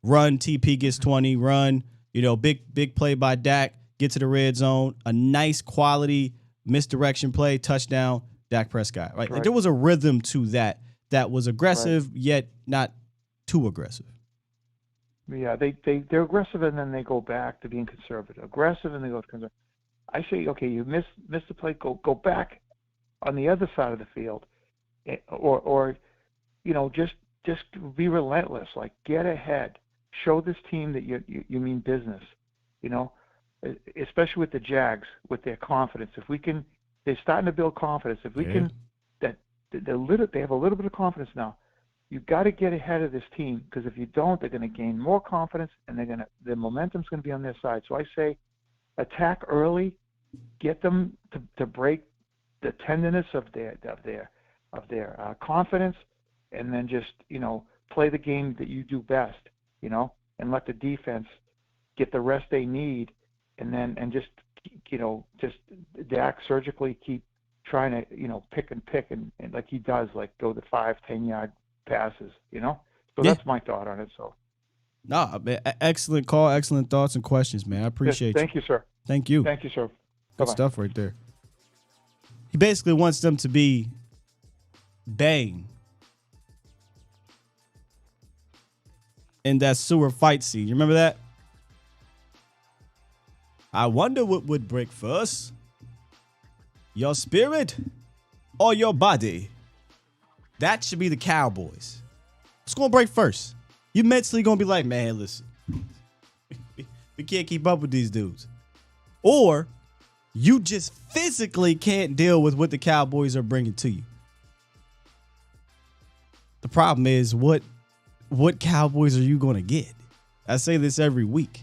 Speaker 3: Run, TP gets 20. Run, big play by Dak. Get to the red zone. A nice quality misdirection play, touchdown, Dak Prescott. Right? Like there was a rhythm to that was aggressive, yet not too aggressive.
Speaker 6: Yeah, they're aggressive and then they go back to being conservative. Aggressive and they go to conservative. I say, okay, you missed the play, go back on the other side of the field, or just be relentless. Like get ahead, show this team that you mean business. Especially with the Jags, with their confidence. If we can, they're starting to build confidence. If we can, they have a little bit of confidence now. You've got to get ahead of this team, because if you don't, they're going to gain more confidence and the momentum's going to be on their side. So I say, attack early, get them to break the tenderness of their confidence, and then just play the game that you do best, and let the defense get the rest they need, and just Dak surgically keep trying to pick and like he does, like go the 5-10 yard passes, So that's my thought on it. So
Speaker 3: no, excellent call, excellent thoughts and questions, man. I appreciate you.
Speaker 6: Thank you, sir.
Speaker 3: Thank you,
Speaker 6: sir.
Speaker 3: Good stuff right there. He basically wants them to be Bang in that sewer fight scene. You remember that? I wonder what would break first, your spirit or your body. That should be the Cowboys. What's going to break first? You mentally going to be like, man, listen, we can't keep up with these dudes. Or you just physically can't deal with what the Cowboys are bringing to you. The problem is, what Cowboys are you going to get? I say this every week.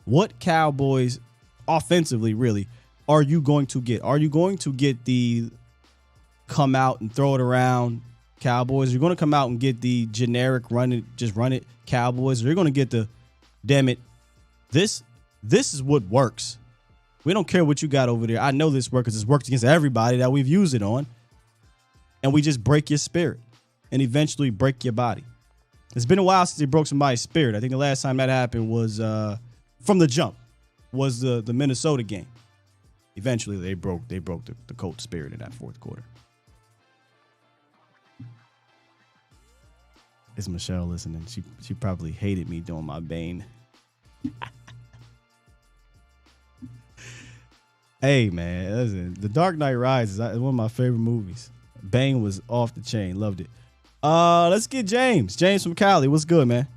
Speaker 3: What Cowboys offensively really are you going to get? Are you going to get the come out and throw it around Cowboys? You're going to come out and get the generic run it Cowboys? Or you're going to get the, damn it, this is what works. We don't care what you got over there. I know this works because it's worked against everybody that we've used it on. And we just break your spirit and eventually break your body. It's been a while since they broke somebody's spirit. I think the last time that happened was from the jump, was the Minnesota game. Eventually they broke the Colts' spirit in that fourth quarter. Is Michelle listening? She probably hated me doing my Bane. Hey man, listen, The Dark Knight Rises is one of my favorite movies. Bane was off the chain, loved it. Let's get James. James from Cali. What's good, man?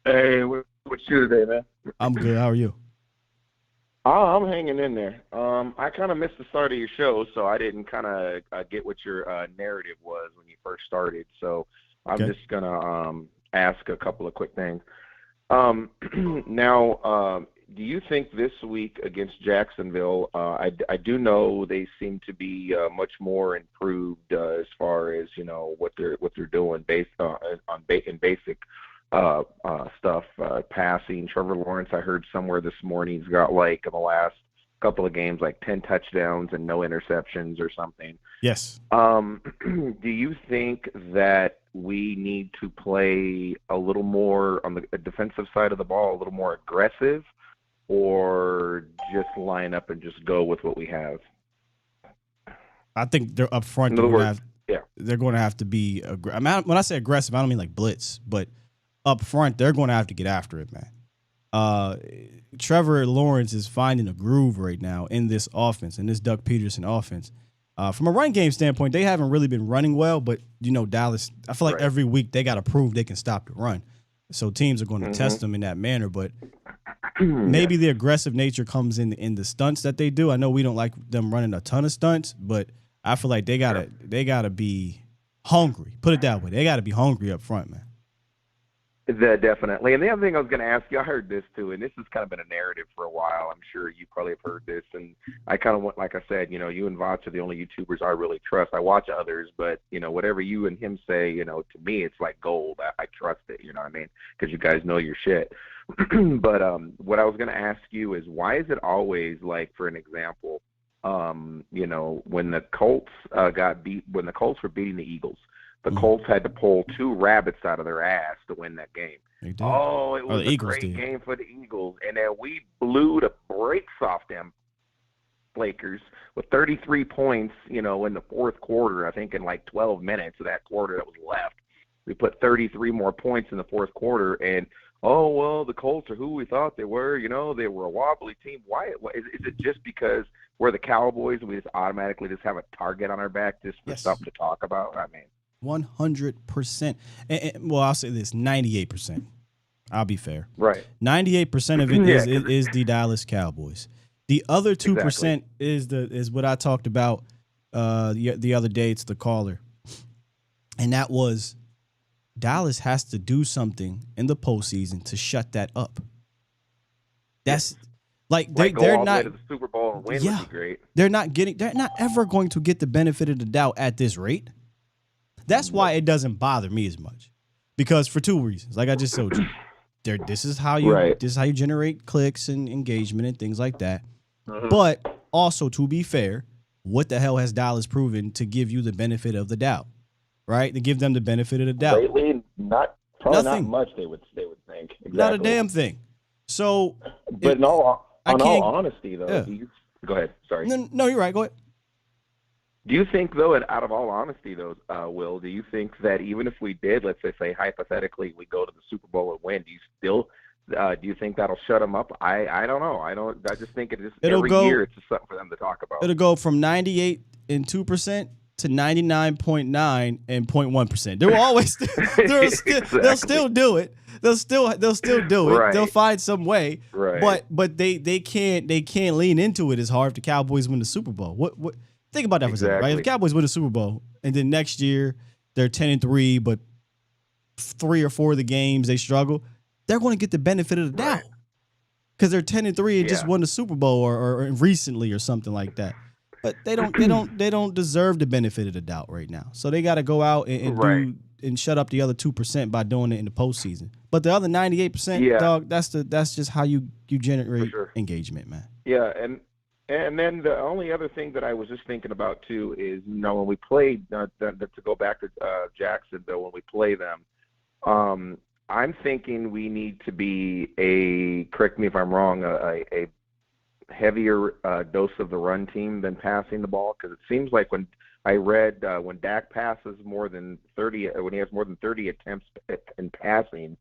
Speaker 7: Hey, what's you today, man?
Speaker 3: I'm good. How are you?
Speaker 7: I'm hanging in there. I kind of missed the start of your show, so I didn't kind of get what your narrative was when you first started. So I'm just going to ask a couple of quick things. Now, do you think this week against Jacksonville, I do know they seem to be much more improved as far as, what they're doing based in basic stuff, passing. Trevor Lawrence, I heard somewhere this morning, he's got in the last couple of games 10 touchdowns and no interceptions or something.
Speaker 3: Yes.
Speaker 7: Do you think that we need to play a little more on the defensive side of the ball, a little more aggressive, or just line up and just go with what we have?
Speaker 3: I think they're up front. They're going to have to be when I say aggressive, I don't mean like blitz, but up front, they're going to have to get after it, man. Trevor Lawrence is finding a groove right now in this offense, in this Doug Peterson offense. From a run game standpoint, they haven't really been running well, but, Dallas, I feel like every week they got to prove they can stop the run. So teams are going to test them in that manner, but maybe the aggressive nature comes in the stunts that they do. I know we don't like them running a ton of stunts, but I feel like they gotta be hungry. Put it that way. They got to be hungry up front, man.
Speaker 7: Definitely. And the other thing I was going to ask you, I heard this too, and this has kind of been a narrative for a while. I'm sure you probably have heard this. And I kind of went, like I said, you and Voch are the only YouTubers I really trust. I watch others, but, whatever you and him say, to me, it's like gold. I trust it, you know what I mean? Because you guys know your shit. But what I was going to ask you is, why is it always for an example, when the Colts when the Colts were beating the Eagles, the Colts had to pull 2 rabbits out of their ass to win that game. Oh, it was a great game for the Eagles. And then we blew the brakes off them Lakers with 33 points, in the fourth quarter, I think in 12 minutes of that quarter that was left. We put 33 more points in the fourth quarter, and, the Colts are who we thought they were. They were a wobbly team. Why? Is it just because we're the Cowboys and we just automatically just have a target on our back just for stuff to talk about? I mean,
Speaker 3: 100%. Well, I'll say this: 98%. I'll be fair.
Speaker 7: Right.
Speaker 3: 98% of it is the Dallas Cowboys. The other 2% is what I talked about the other day. It's the caller, and that was Dallas has to do something in the postseason to shut that up. That's they're not
Speaker 7: to the Super Bowl and win would be great.
Speaker 3: They're not ever going to get the benefit of the doubt at this rate. That's why it doesn't bother me as much, because for 2 reasons. Like I just told you, this is how you generate clicks and engagement and things like that. But also, to be fair, what the hell has Dallas proven to give you the benefit of the doubt? Right? To give them the benefit of the doubt.
Speaker 7: Lately, not much. They would think. Exactly.
Speaker 3: Not a damn thing. So,
Speaker 7: but in all honesty, though, go ahead. Sorry.
Speaker 3: No, you're right. Go ahead.
Speaker 7: Do you think, though, out of all honesty, though, Will, do you think that even if we did, let's say hypothetically, we go to the Super Bowl and win, do you think that'll shut them up? I don't know. I just think every year it's just something for them to talk about.
Speaker 3: It'll go from 98.2% to 99.9 and 0.1%. They'll always they'll still do it. They'll still do it.
Speaker 7: Right.
Speaker 3: They'll find some way.
Speaker 7: Right.
Speaker 3: But they can't lean into it as hard if the Cowboys win the Super Bowl. What think about that for a second, right? If the Cowboys win the Super Bowl and then next year they're 10-3, but 3 or 4 of the games they struggle, they're going to get the benefit of the doubt because they're 10-3 and just won the Super Bowl or recently or something like that. But they don't deserve the benefit of the doubt right now. So they got to go out and shut up the other 2% by doing it in the postseason. But the other 98%, dog, that's just how you generate engagement, man.
Speaker 7: Yeah, and then the only other thing that I was just thinking about too is, when we played to go back to Jacksonville, when we play them, I'm thinking we need to be correct me if I'm wrong, a heavier dose of the run team than passing the ball, because it seems like when I read when Dak passes more than 30, when he has more than 30 attempts in passing,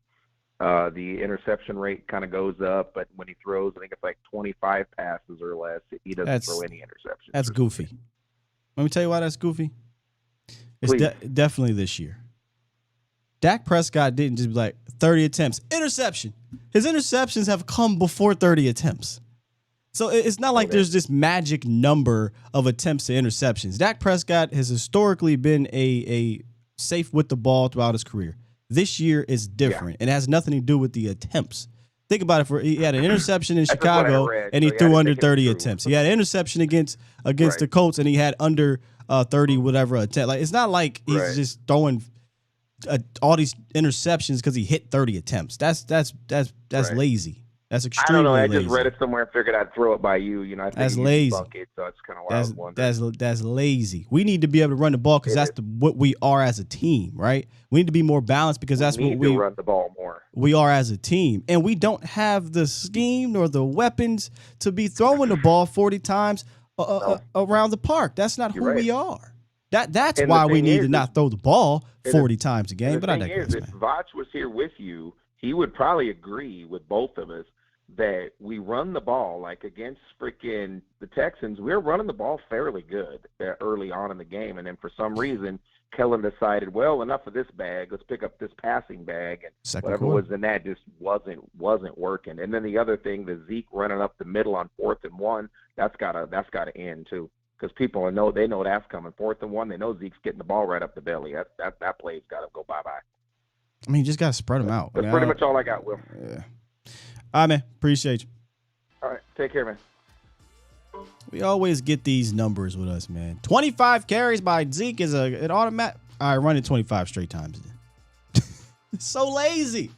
Speaker 7: the interception rate kind of goes up, but when he throws, I think it's 25 passes or less, he doesn't throw any interceptions.
Speaker 3: That's goofy. Let me tell you why that's goofy. It's definitely this year. Dak Prescott didn't just be 30 attempts, interception. His interceptions have come before 30 attempts. So it's not like there's this magic number of attempts to interceptions. Dak Prescott has historically been a safe with the ball throughout his career. This year is different. It has nothing to do with the attempts. Think about it. He had an interception in Chicago, and he threw under 30 attempts. He had an interception against the Colts, and he had under 30 whatever attempt. Like, it's not like he's just throwing all these interceptions because he hit 30 attempts. That's lazy. That's extremely lazy.
Speaker 7: I don't know. I just read it somewhere and figured I'd throw it by you. I think
Speaker 3: that's lazy.
Speaker 7: Debunk it, so that's kind of why I was wondering.
Speaker 3: That's lazy. We need to be able to run the ball because that's what we are as a team, right? We need to be more balanced because that's what we
Speaker 7: run the ball more.
Speaker 3: We are as a team, and we don't have the scheme nor the weapons to be throwing the ball 40 times around the park. That's not who we are. That's why we need to not throw the ball 40 times a game. But I digress,
Speaker 7: if Vach was here with you, he would probably agree with both of us that we run the ball, like against freaking the Texans. We're running the ball fairly good early on in the game, and then for some reason, Kellen decided, well, enough of this bag. Let's pick up this passing bag, and whatever was in that just wasn't working. And then the other thing, the Zeke running up the middle on 4th and 1, that's gotta end too, because people know that's coming. 4th and 1, they know Zeke's getting the ball right up the belly. That play's got to go bye-bye.
Speaker 3: I mean, you just got to spread them out.
Speaker 7: That's pretty much all I got, Will.
Speaker 3: Yeah. All right, man. Appreciate you.
Speaker 7: All right. Take care, man.
Speaker 3: We always get these numbers with us, man. 25 carries by Zeke is an automatic. All right, run it 25 straight times. It's so lazy.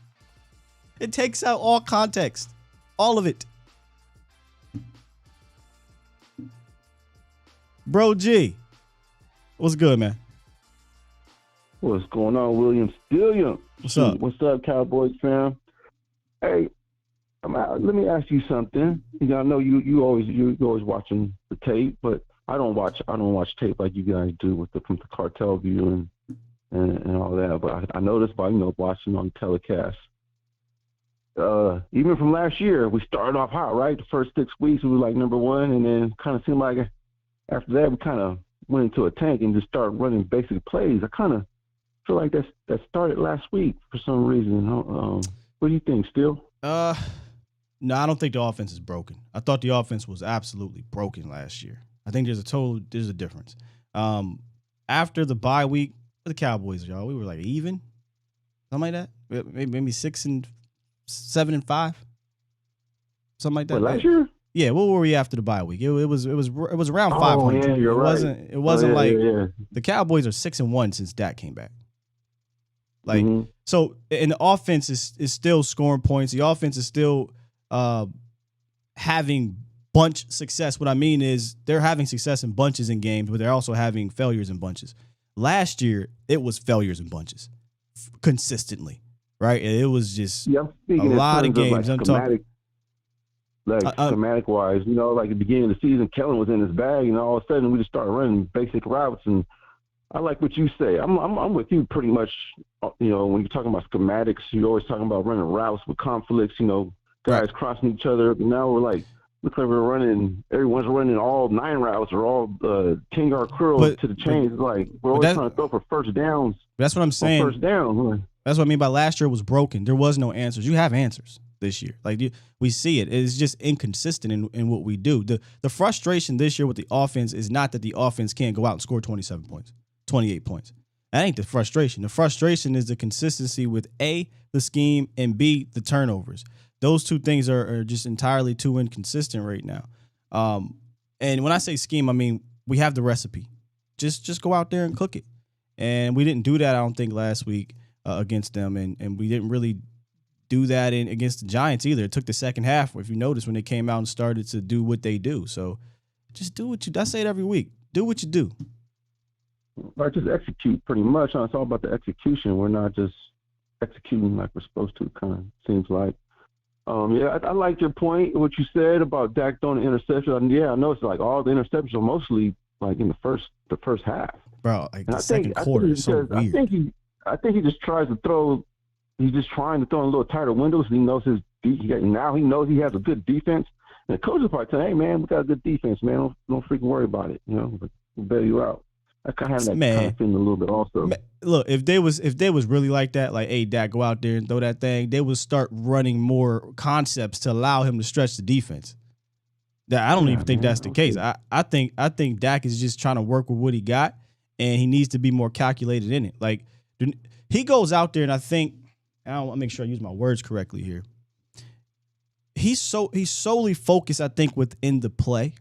Speaker 3: It takes out all context. All of it. Bro G. What's good, man?
Speaker 8: What's going on, William Stillion?
Speaker 3: What's up?
Speaker 8: What's up, Cowboys fam? Hey, let me ask you something. I know you always watching the tape, but I don't watch tape like you guys do from the cartel view and all that. But I noticed by watching on telecast. Even from last year, we started off hot, right? The first 6 weeks we were like number one, and then kind of seemed like after that we kind of went into a tank and just started running basic plays. I kind of feel like that started last week for some reason. What do you think, Still?
Speaker 3: No, I don't think the offense is broken. I thought the offense was absolutely broken last year. I think there's a difference. After the bye week, the Cowboys, y'all, we were like even, something like that. Maybe 6 and 7 and 5, something like that.
Speaker 8: What, last year?
Speaker 3: Yeah, what were we after the bye week? It was around 500.
Speaker 8: Yeah, you're right.
Speaker 3: It wasn't the Cowboys are 6 and 1 since Dak came back. Like so, and the offense is still scoring points. The offense is still having bunch success. What I mean is they're having success in bunches in games, but they're also having failures in bunches. Last year, it was failures in bunches consistently, right? It was just a lot of games. I'm talking.
Speaker 8: Schematic wise, like at the beginning of the season, Kellen was in his bag, and all of a sudden we just started running basic routes. And I like what you say. I'm with you pretty much. When you're talking about schematics, you're always talking about running routes with conflicts. Guys crossing each other. But now we're like, looks like everyone's running all 9 routes or all 10-yard curls to the chains. It's like we're always trying to throw for first downs.
Speaker 3: That's what I'm saying.
Speaker 8: First down.
Speaker 3: That's what I mean by last year was broken. There was no answers. You have answers this year. Like we see it. It's just inconsistent in what we do. The frustration this year with the offense is not that the offense can't go out and score 27 points, 28 points. That ain't the frustration. The frustration is the consistency with A, the scheme, and B, the turnovers. Those two things are just entirely too inconsistent right now. And when I say scheme, I mean we have the recipe. Just go out there and cook it. And we didn't do that, I don't think, last week against them. And we didn't really do that against the Giants either. It took the second half, if you notice, when they came out and started to do what they do. So just do what I say it every week. Do what you do.
Speaker 8: Or just execute pretty much. It's all about the execution. We're not just executing like we're supposed to, kind of seems like. I like your point, what you said about Dak throwing the interception. Yeah, I know it's like all the interceptions are mostly like in the first half.
Speaker 3: Bro, like the second quarter is so weird.
Speaker 8: I think he just tries to throw. He's just trying to throw in a little tighter windows. He knows now he knows he has a good defense. And the coach will probably tell him, "Hey man, we got a good defense, man. Don't freaking worry about it. But we'll bail you out." I kind of have that kind of feeling a little bit also.
Speaker 3: Look, if they was really like that, like, hey, Dak, go out there and throw that thing, they would start running more concepts to allow him to stretch the defense. I don't even think that's the case. I think Dak is just trying to work with what he got, and he needs to be more calculated in it. Like he goes out there, and I want to make sure I use my words correctly here. He's solely focused, I think, within the play,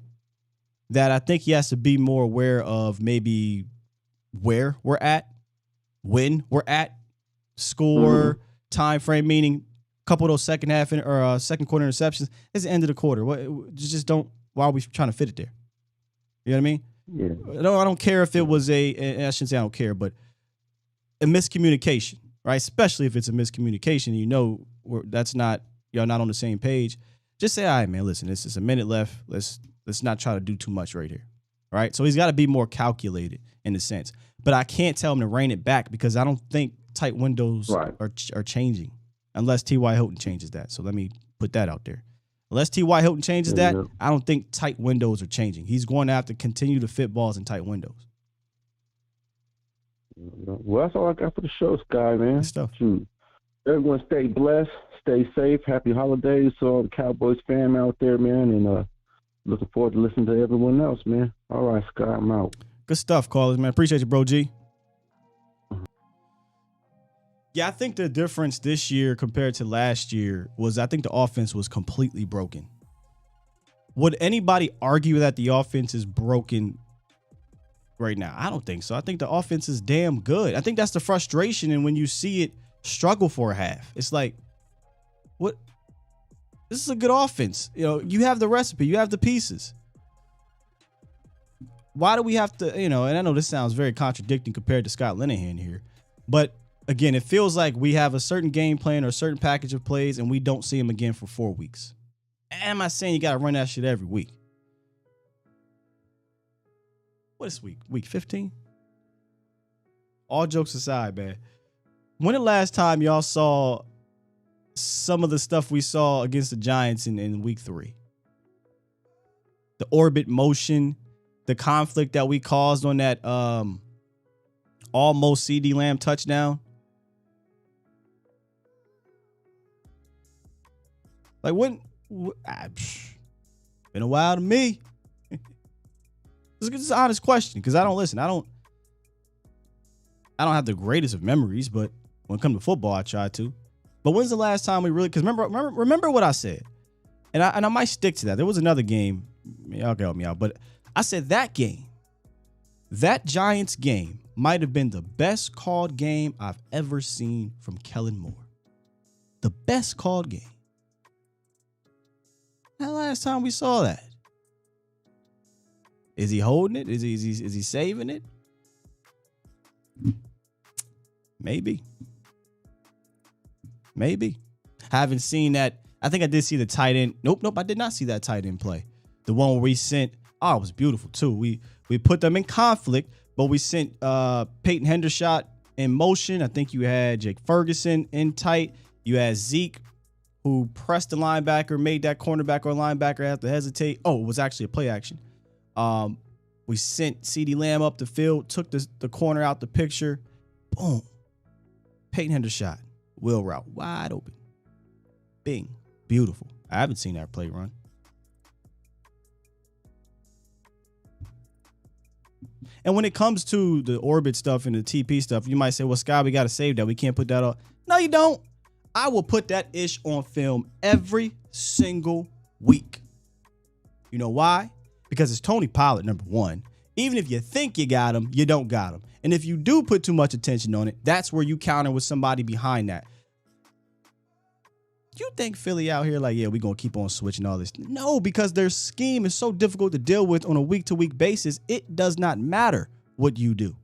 Speaker 3: that I think he has to be more aware of maybe where we're at, when we're at, score, time frame, meaning a couple of those second quarter interceptions. It's the end of the quarter. Why are we trying to fit it there? You know what I mean?
Speaker 8: Yeah.
Speaker 3: I don't care if it was I shouldn't say I don't care, but a miscommunication, right? Especially if it's a miscommunication, y'all not on the same page. Just say, all right, man, listen, this is a minute left. Let's not try to do too much right here. Right? So he's got to be more calculated in a sense. But I can't tell him to rein it back because I don't think tight windows are changing unless T.Y. Hilton changes that. So let me put that out there. Unless T.Y. Hilton changes that, I don't think tight windows are changing. He's going to have to continue to fit balls in tight windows.
Speaker 8: Well, that's all I got for the show, Sky, man.
Speaker 3: Good stuff.
Speaker 8: Shoot. Everyone stay blessed, stay safe. Happy holidays to all the Cowboys fam out there, man. And looking forward to listening to everyone else, man. All right, Sky, I'm out.
Speaker 3: Good stuff, callers, man. Appreciate you, bro, G. Yeah, I think the difference this year compared to last year was I think the offense was completely broken. Would anybody argue that the offense is broken right now? I don't think so. I think the offense is damn good. I think that's the frustration, and when you see it struggle for a half, it's like, what? This is a good offense. You know, you have the recipe, you have the pieces. Why do we have to, and I know this sounds very contradicting compared to Scott Linehan here, but again, it feels like we have a certain game plan or a certain package of plays and we don't see them again for 4 weeks. And I'm not saying you got to run that shit every week. What is week? Week 15? All jokes aside, man. When the last time y'all saw some of the stuff we saw against the Giants in week 3? The orbit motion, the conflict that we caused on that almost CD Lamb touchdown. Like, been a while to me. This is an honest question because I don't listen. I don't have the greatest of memories, but when it comes to football, I try to. But when's the last time we really? Because remember what I said, and I might stick to that. There was another game. Y'all can help me out, but I said that game, that Giants game, might have been the best called game I've ever seen from Kellen Moore. The best called game. That last time we saw that. Is he holding it? Is he saving it? Maybe. I haven't seen that. I think I did see the tight end. Nope. I did not see that tight end play. The one where we sent. Oh, it was beautiful too. We put them in conflict, but we sent Peyton Hendershot in motion. I think you had Jake Ferguson in tight. You had Zeke, who pressed the linebacker, made that cornerback or linebacker have to hesitate. Oh, it was actually a play action. We sent CeeDee Lamb up the field, took the corner out the picture. Boom. Peyton Hendershot. Wheel route. Wide open. Bing. Beautiful. I haven't seen that play run. And when it comes to the orbit stuff and the TP stuff, you might say, well, Scott, we got to save that. We can't put that on. No, you don't. I will put that ish on film every single week. You know why? Because it's Tony Pollard, number one. Even if you think you got him, you don't got him. And if you do put too much attention on it, that's where you counter with somebody behind that. You think Philly out here like, yeah, we're going to keep on switching all this? No, because their scheme is so difficult to deal with on a week-to-week basis. It does not matter what you do.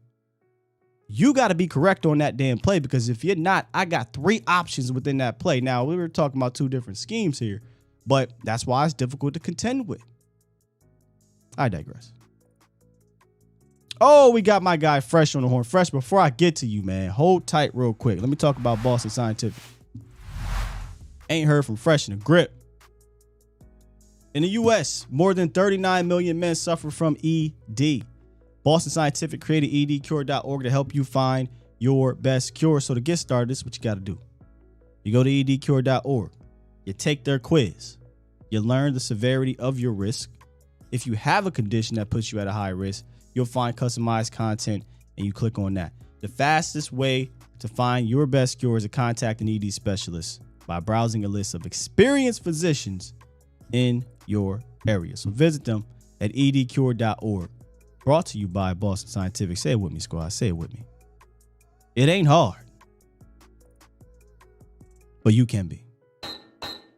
Speaker 3: You got to be correct on that damn play, because if you're not, I got 3 options within that play. Now, we were talking about 2 different schemes here, but that's why it's difficult to contend with. I digress. Oh, we got my guy Fresh on the horn. Fresh, before I get to you, man, hold tight real quick. Let me talk about Boston Scientific. Ain't heard from Fresh in a grip. In the U.S., more than 39 million men suffer from ED. Boston Scientific created edcure.org to help you find your best cure. So to get started, this is what you got to do. You go to edcure.org. You take their quiz. You learn the severity of your risk. If you have a condition that puts you at a high risk, you'll find customized content and you click on that. The fastest way to find your best cure is to contact an ED specialist by browsing a list of experienced physicians in your area. So visit them at edcure.org. Brought to you by Boston Scientific. Say it with me, squad. Say it with me. It ain't hard, but you can be.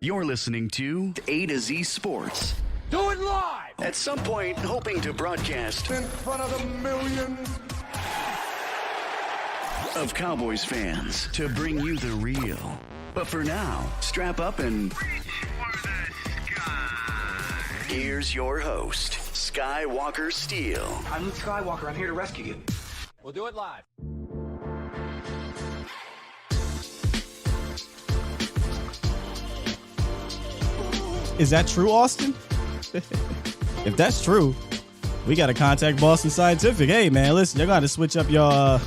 Speaker 1: You're listening to A to Z Sports.
Speaker 2: Do it live!
Speaker 1: At some point, hoping to broadcast
Speaker 2: In front of the millions
Speaker 1: of Cowboys fans to bring you the real. But for now, strap up and here's your host, Skywalker Steele.
Speaker 9: I'm Luke Skywalker. I'm here to rescue you.
Speaker 2: We'll do it live.
Speaker 3: Is that true, Austin? If that's true, we got to contact Boston Scientific. Hey, man, listen, you're going to switch up your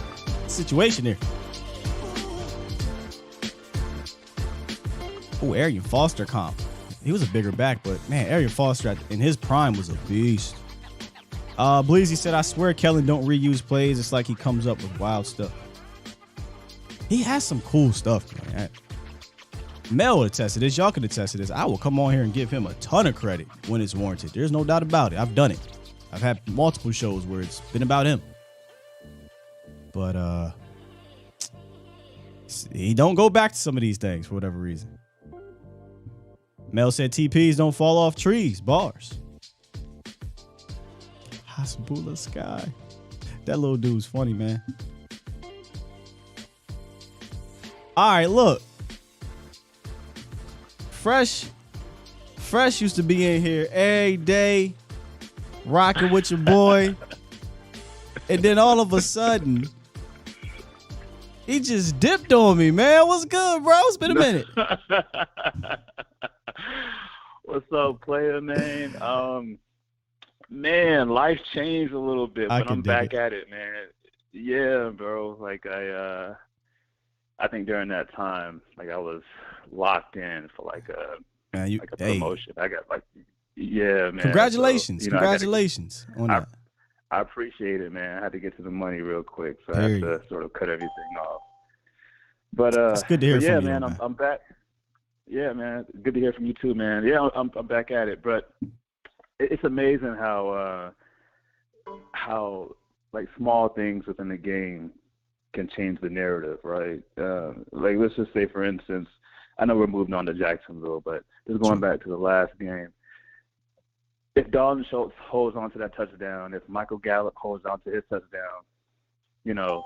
Speaker 3: situation here. Oh, Arian Foster comp. He was a bigger back, but, man, Arian Foster in his prime was a beast. Bleezy said, I swear Kellen don't reuse plays. It's like he comes up with wild stuff. He has some cool stuff, man. Mel will attest to this. Y'all can attest to this. I will come on here and give him a ton of credit when it's warranted. There's no doubt about it. I've done it. I've had multiple shows where it's been about him. But he don't go back to some of these things for whatever reason. Mel said TPs don't fall off trees. Bars. Hasbula Sky. That little dude's funny, man. All right, look. Fresh used to be in here every day, rocking with your boy. And then all of a sudden, he just dipped on me, man. What's good, bro? It's been a minute.
Speaker 10: What's up, player, man? Man, life changed a little bit, but I'm back at it, man. Yeah, bro. Like I think during that time, like I was locked in for like a promotion. I got like, yeah, man.
Speaker 3: Congratulations,
Speaker 10: so,
Speaker 3: congratulations on that.
Speaker 10: I appreciate it, man. I had to get to the money real quick, so I had to sort of cut everything off. But
Speaker 3: it's good to hear from you,
Speaker 10: man. I'm back. Yeah, man. Good to hear from you too, man. Yeah, I'm back at it, but it's amazing how like small things within the game can change the narrative, right? Like let's just say, for instance, I know we're moving on to Jacksonville, but just going back to the last game, if Dalton Schultz holds on to that touchdown, if Michael Gallup holds on to his touchdown, you know,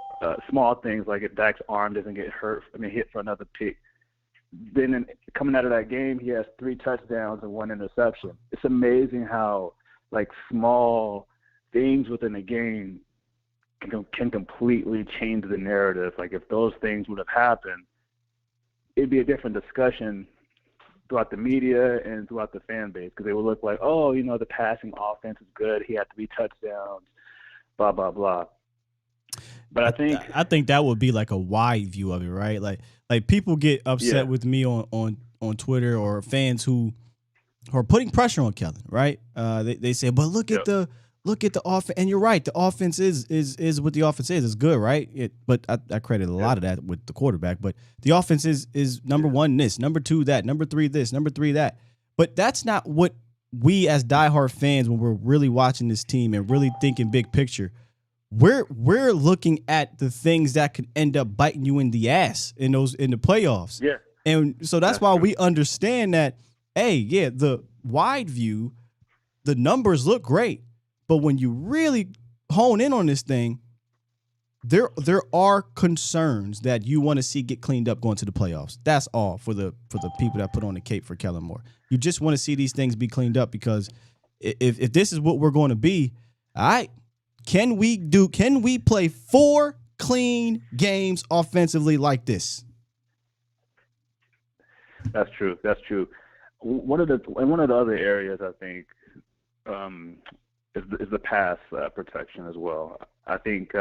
Speaker 10: small things like if Dak's arm doesn't get hit for another pick, then coming out of that game, he has 3 touchdowns and 1 interception. It's amazing how like small things within the game can completely change the narrative. Like if those things would have happened, it'd be a different discussion throughout the media and throughout the fan base, because they would look like, oh, you know, the passing offense is good. He had to be touchdowns, blah, blah, blah. But I think
Speaker 3: that would be like a wide view of it, right? Like people get upset with me on Twitter, or fans who are putting pressure on Kellen, right? They say, but look at the offense, and you're right. The offense is what the offense is. It's good, right? But I credit a lot of that with the quarterback. But the offense is number 1 this, number 2 that, number 3 this, number 3 that. But that's not what we as diehard fans, when we're really watching this team and really thinking big picture, we're looking at the things that could end up biting you in the ass in the playoffs.
Speaker 10: Yeah.
Speaker 3: And so that's why we understand that, hey, yeah, the wide view, the numbers look great. But when you really hone in on this thing, there are concerns that you want to see get cleaned up going to the playoffs. That's all for the people that put on the cape for Kellen Moore. You just want to see these things be cleaned up, because if this is what we're going to be, all right, can we play 4 clean games offensively like this?
Speaker 10: That's true. One of the other areas I think is the pass protection as well. I think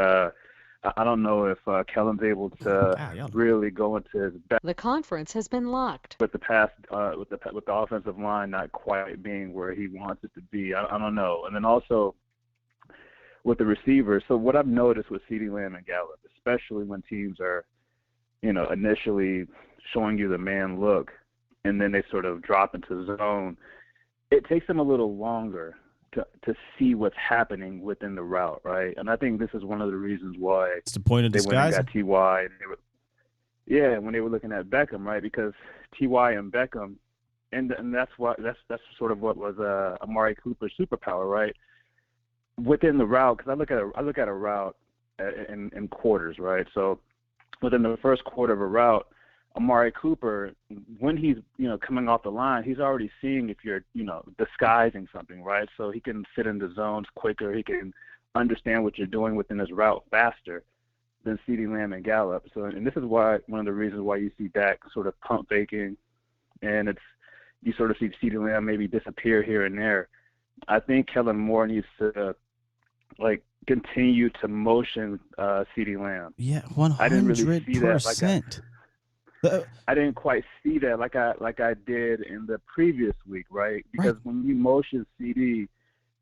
Speaker 10: I don't know if Kellen's able to really go into his best.
Speaker 11: The conference has been locked.
Speaker 10: With the past, with the offensive line not quite being where he wants it to be, I don't know. And then also with the receivers. So what I've noticed with CeeDee Lamb and Gallup, especially when teams are, initially showing you the man look, and then they sort of drop into zone, it takes them a little longer to see what's happening within the route, right? And I think this is one of the reasons why
Speaker 3: it's the point of
Speaker 10: they
Speaker 3: disguise.
Speaker 10: went and got T.Y. And when they were looking at Beckham, right? Because T.Y. and Beckham, and that's sort of what was Amari Cooper's superpower, right? Within the route, because I look at a route in quarters, right? So within the first quarter of a route, Amari Cooper, when he's coming off the line, he's already seeing if you're disguising something, right? So he can fit into zones quicker. He can understand what you're doing within his route faster than CeeDee Lamb and Gallup. So, and this is why one of the reasons why you see Dak sort of pump faking, and you sort of see CeeDee Lamb maybe disappear here and there. I think Kellen Moore needs to continue to motion CeeDee Lamb.
Speaker 3: Yeah, 100%.
Speaker 10: I didn't really see that. I didn't quite see that like I did in the previous week, right? Because when you motion CD,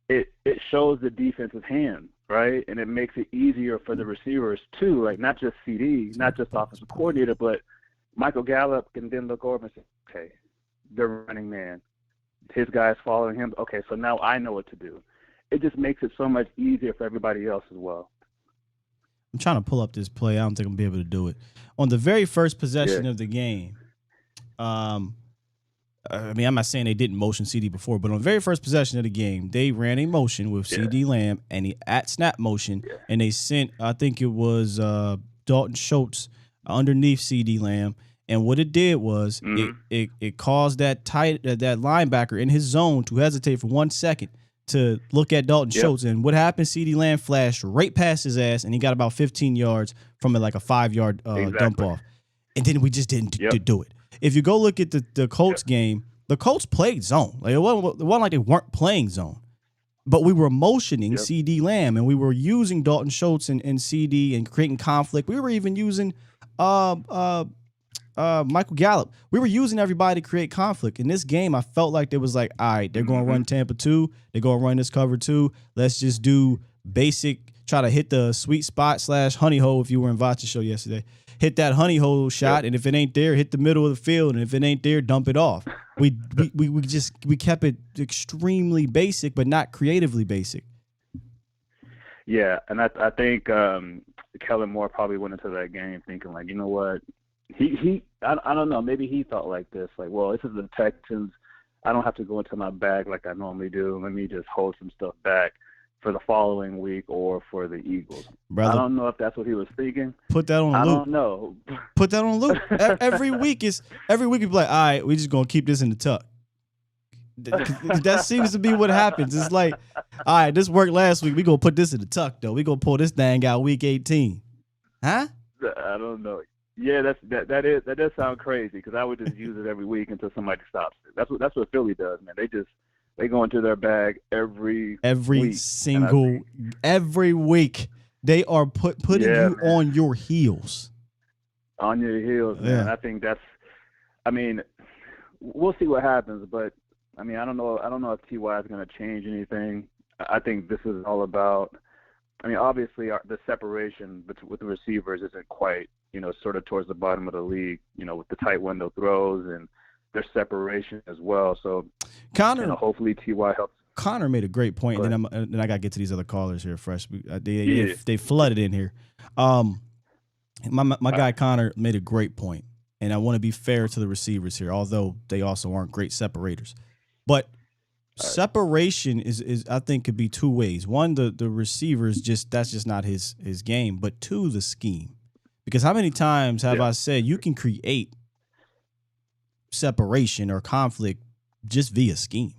Speaker 10: it shows the defensive hand, right? And it makes it easier for the receivers too, like not just CD, not just offensive coordinator, but Michael Gallup can then look over and say, okay, they're running man. His guy's following him. Okay, so now I know what to do. It just makes it so much easier for everybody else as well.
Speaker 3: I'm trying to pull up this play. I don't think I'm going to be able to do it. On the very first possession of the game, I'm not saying they didn't motion CD before, but on the very first possession of the game, they ran a motion with CeeDee Lamb and he at snap motion, and they sent, I think it was Dalton Schultz underneath CeeDee Lamb. And what it did was it caused that linebacker in his zone to hesitate for 1 second to look at Dalton Schultz. And what happened, CeeDee Lamb flashed right past his ass, and he got about 15 yards from like a 5-yard dump off. And then we just didn't do it. If you go look at the Colts game, the Colts played zone. Like it wasn't like they weren't playing zone. But we were motioning CeeDee Lamb, and we were using Dalton Schultz and CD and creating conflict. We were even using Michael Gallup. We were using everybody to create conflict. In this game, I felt like it was like, all right, they're going to run Tampa 2. They're going to run this cover 2. Let's just do basic, try to hit the sweet spot / honey hole if you were in Vacha's show yesterday. Hit that honey hole shot, and if it ain't there, hit the middle of the field, and if it ain't there, dump it off. We kept it extremely basic, but not creatively basic.
Speaker 10: Yeah, and I think Kellen Moore probably went into that game thinking like, you know what, I don't know, maybe he thought like this, like, well, this is the Texans. I don't have to go into my bag like I normally do. Let me just hold some stuff back for the following week or for the Eagles. Brother, I don't know if that's what he was thinking.
Speaker 3: Put that on a loop.
Speaker 10: I don't know.
Speaker 3: Put that on a loop. Every week you be like, all right, we just going to keep this in the tuck. That seems to be what happens. It's like, all right, this worked last week. We going to put this in the tuck, though. We going to pull this thing out week 18. Huh?
Speaker 10: I don't know. Yeah, that does sound crazy because I would just use it every week until somebody stops it. That's what Philly does, man. They go into their bag every week. They are putting you on your heels. On your heels, man. I think we'll see what happens, but I don't know if T.Y. is going to change anything. I think this is all about. Obviously the separation with the receivers isn't quite, sort of towards the bottom of the league, with the tight window throws and their separation as well. So
Speaker 3: Connor,
Speaker 10: hopefully T.Y. helps.
Speaker 3: Connor made a great point, and then I got to get to these other callers here fresh. They flooded in here. My guy Connor made a great point, and I want to be fair to the receivers here, although they also aren't great separators. But separation is I think could be two ways. One, the receivers that's just not his game. But two, the scheme. Because how many times have I said you can create separation or conflict just via scheme?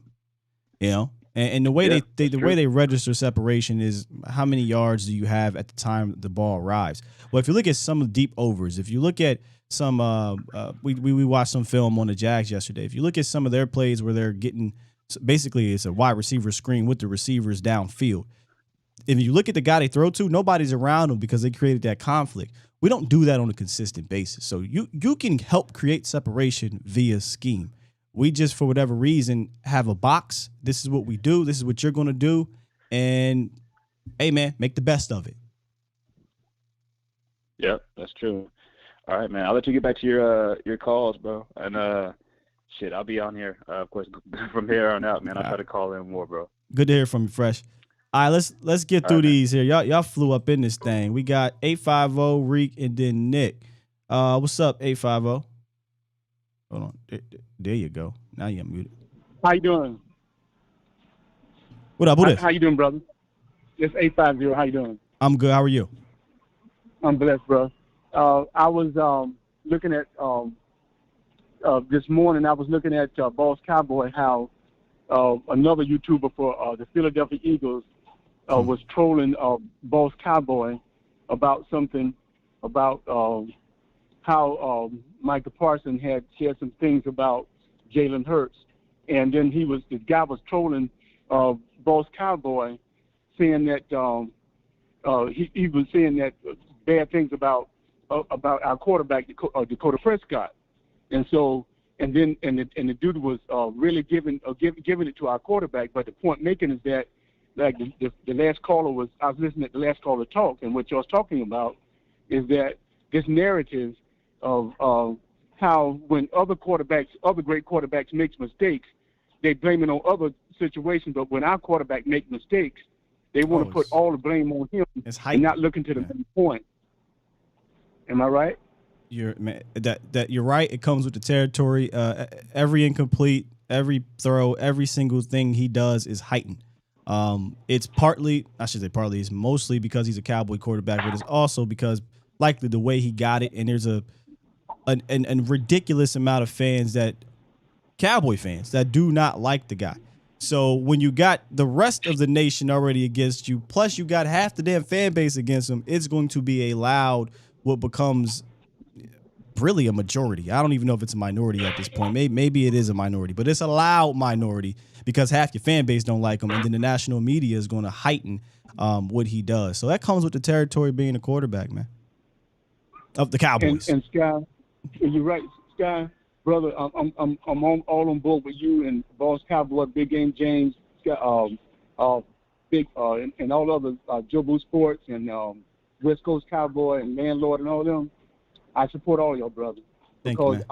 Speaker 3: And the way they register separation is how many yards do you have at the time the ball arrives. Well, if you look at some of the deep overs, if you look at some we watched some film on the Jags yesterday. If you look at some of their plays where they're getting basically it's a wide receiver screen with the receivers downfield. if you look at the guy they throw to, nobody's around him because they created that conflict. We don't do that on a consistent basis. So you can help create separation via scheme. We just, for whatever reason, have a box. This is what we do. This is what you're going to do. And, hey, man, make the best of it.
Speaker 10: Yep, that's true. All right, man. I'll let you get back to your calls, bro. And, shit, I'll be on here, of course, from here on out, man. I'll try to call in more, bro.
Speaker 3: Good to hear from you, Fresh. All right, let's get through these here. Y'all flew up in this thing. We got 850, Reek, and then Nick. What's up, 850? Hold on. There you go. Now you're muted.
Speaker 12: How you doing?
Speaker 3: What up? What is?
Speaker 12: How you doing, brother? It's 850. How you doing?
Speaker 3: I'm good. How are you?
Speaker 12: I'm blessed, bro. I was looking at this morning. I was looking at Boss Cowboy. How another YouTuber for the Philadelphia Eagles was trolling Boss Cowboy about something about how Micah Parsons had said some things about Jalen Hurts, and then the guy was trolling Boss Cowboy, saying that he was saying that bad things about our quarterback Dakota Prescott, and the dude was really giving it to our quarterback. But the point making is that, like the last caller I was listening to the last caller talk, and what you was talking about is that this narrative of how when other great quarterbacks makes mistakes, they blame it on other situations. But when our quarterback makes mistakes, they want to put all the blame on him and not looking to the main point. Am I right?
Speaker 3: You're right. It comes with the territory. Every incomplete, every throw, every single thing he does is heightened. It's it's mostly because he's a Cowboy quarterback, but it's also because likely the way he got it, and there's a ridiculous amount of Cowboy fans that do not like the guy. So when you got the rest of the nation already against you, plus you got half the damn fan base against him, it's going to be a loud, what becomes really a majority. I don't even know if it's a minority at this point. Maybe it is a minority, but it's a loud minority because half your fan base don't like him, and then the national media is going to heighten what he does. So that comes with the territory being a quarterback, man, of the Cowboys.
Speaker 12: And Sky, you're right, Sky, brother. I'm all on board with you and Boss Cowboy, Big Game James, Big and all other Jobu Sports and West Coast Cowboy and Landlord and all them. I support all y'all, brothers, because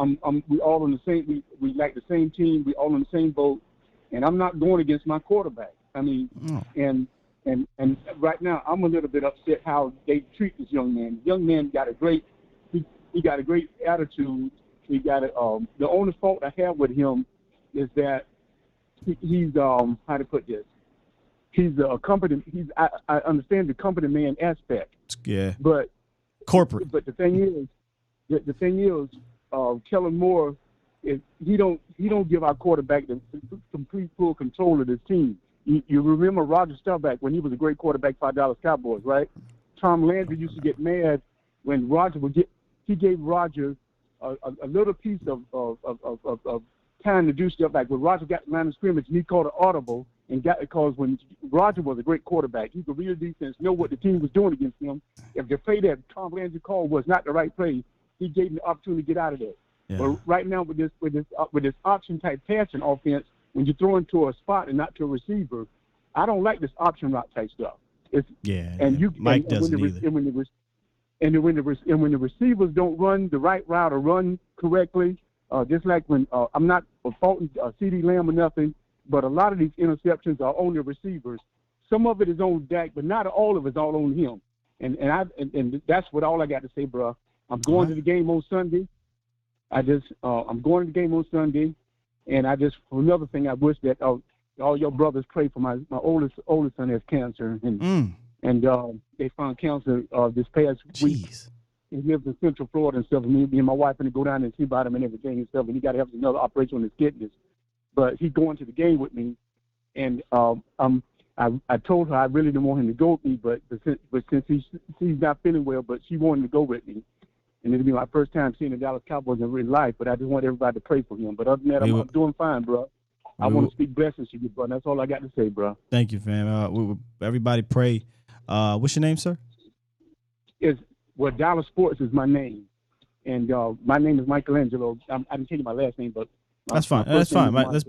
Speaker 12: we all on the same. We like the same team. We all in the same boat, and I'm not going against my quarterback. I mean, and right now I'm a little bit upset how they treat this young man. The young man got a great. He got a great attitude. He got the only fault I have with him is that he's how to put this. He's a company. I understand the company man aspect.
Speaker 3: Yeah.
Speaker 12: But
Speaker 3: corporate.
Speaker 12: But the thing is, Kellen Moore he don't give our quarterback the complete full control of this team. You remember Roger Staubach when he was a great quarterback for our Dallas Cowboys, right? Tom Landry used to get mad when Roger he gave Roger a little piece of time to do stuff, like when Roger got the line of scrimmage and he called an audible and got it, because when Roger was a great quarterback, he could read the defense, know what the team was doing against him. If the play that Tom Landry called was not the right play, he gave him the opportunity to get out of there. Yeah. But right now with this option type passing offense, when you throw into a spot and not to a receiver, I don't like this option route type stuff.
Speaker 3: Mike doesn't either.
Speaker 12: When the receivers don't run the right route or run correctly, just like when I'm not faulting C.D. Lamb or nothing, but a lot of these interceptions are on the receivers. Some of it is on Dak, but not all of it is all on him. And that's what all I got to say, bro. I'm going to the game on Sunday. I'm going to the game on Sunday, and another thing, I wish that all your brothers pray for my oldest son has cancer, and they found cancer this past week. He lives in Central Florida and stuff. And me and my wife and go down and see about him and everything and stuff. And he got to have another operation on his kidneys. But he's going to the game with me, and I told her I really didn't want him to go with me, but since he's not feeling well, but she wanted to go with me. And it'll be my first time seeing the Dallas Cowboys in real life, but I just want everybody to pray for him. But other than that, I'm doing fine, bro. I want to speak blessings to you, bro. That's all I got to say, bro.
Speaker 3: Thank you, fam. Everybody pray What's your name, sir?
Speaker 12: Dallas Sports is my name, and my name is Michelangelo. I didn't tell you my last name, but
Speaker 3: that's fine. That's fine. Let's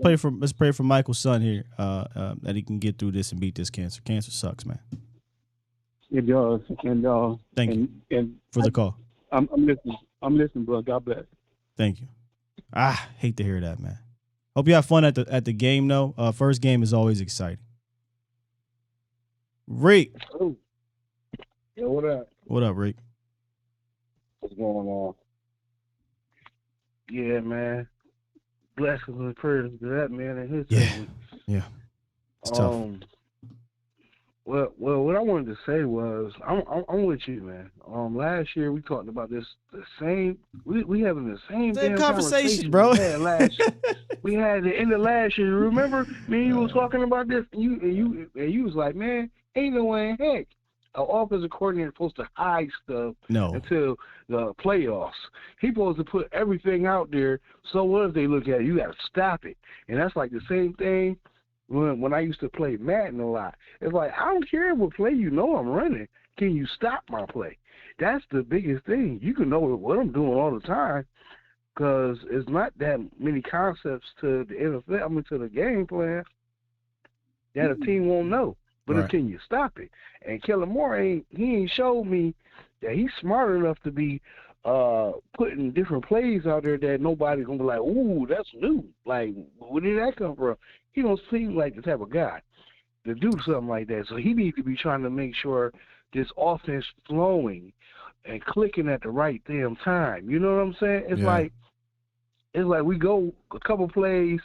Speaker 3: pray for Michael's son here, that he can get through this and beat this cancer. Cancer sucks, man.
Speaker 12: It does, and
Speaker 3: thank you for the call.
Speaker 12: I'm listening. I'm listening, bro. God bless.
Speaker 3: Thank you. Hate to hear that, man. Hope you have fun at the game, though. First game is always exciting. Rick.
Speaker 13: Oh. Yeah, what up?
Speaker 3: What up, Rick?
Speaker 13: What's going on? Yeah, man. Blessings and prayers to that man and his family.
Speaker 3: Yeah. It's tough.
Speaker 13: Well, what I wanted to say was, I'm with you, man. Last year we talked about this, the same. We having the same damn
Speaker 3: conversation, bro.
Speaker 13: We had last year. We had the end of last year. Remember, me and you was talking about this. And you was like, man, ain't no way in heck an offensive coordinator supposed to hide stuff until the playoffs. He's supposed to put everything out there. So what if they look at it? You got to stop it. And that's like the same thing. When I used to play Madden a lot, it's like, I don't care what play you know I'm running. Can you stop my play? That's the biggest thing. You can know what I'm doing all the time because it's not that many concepts to the NFL, to the game plan that a team won't know. But can you stop it? And Kellen Moore ain't showed me that he's smart enough to be putting different plays out there that nobody's gonna be like, ooh, that's new. Like, where did that come from? He don't seem like the type of guy to do something like that. So he needs to be trying to make sure this offense flowing and clicking at the right damn time. You know what I'm saying? It's like we go a couple plays,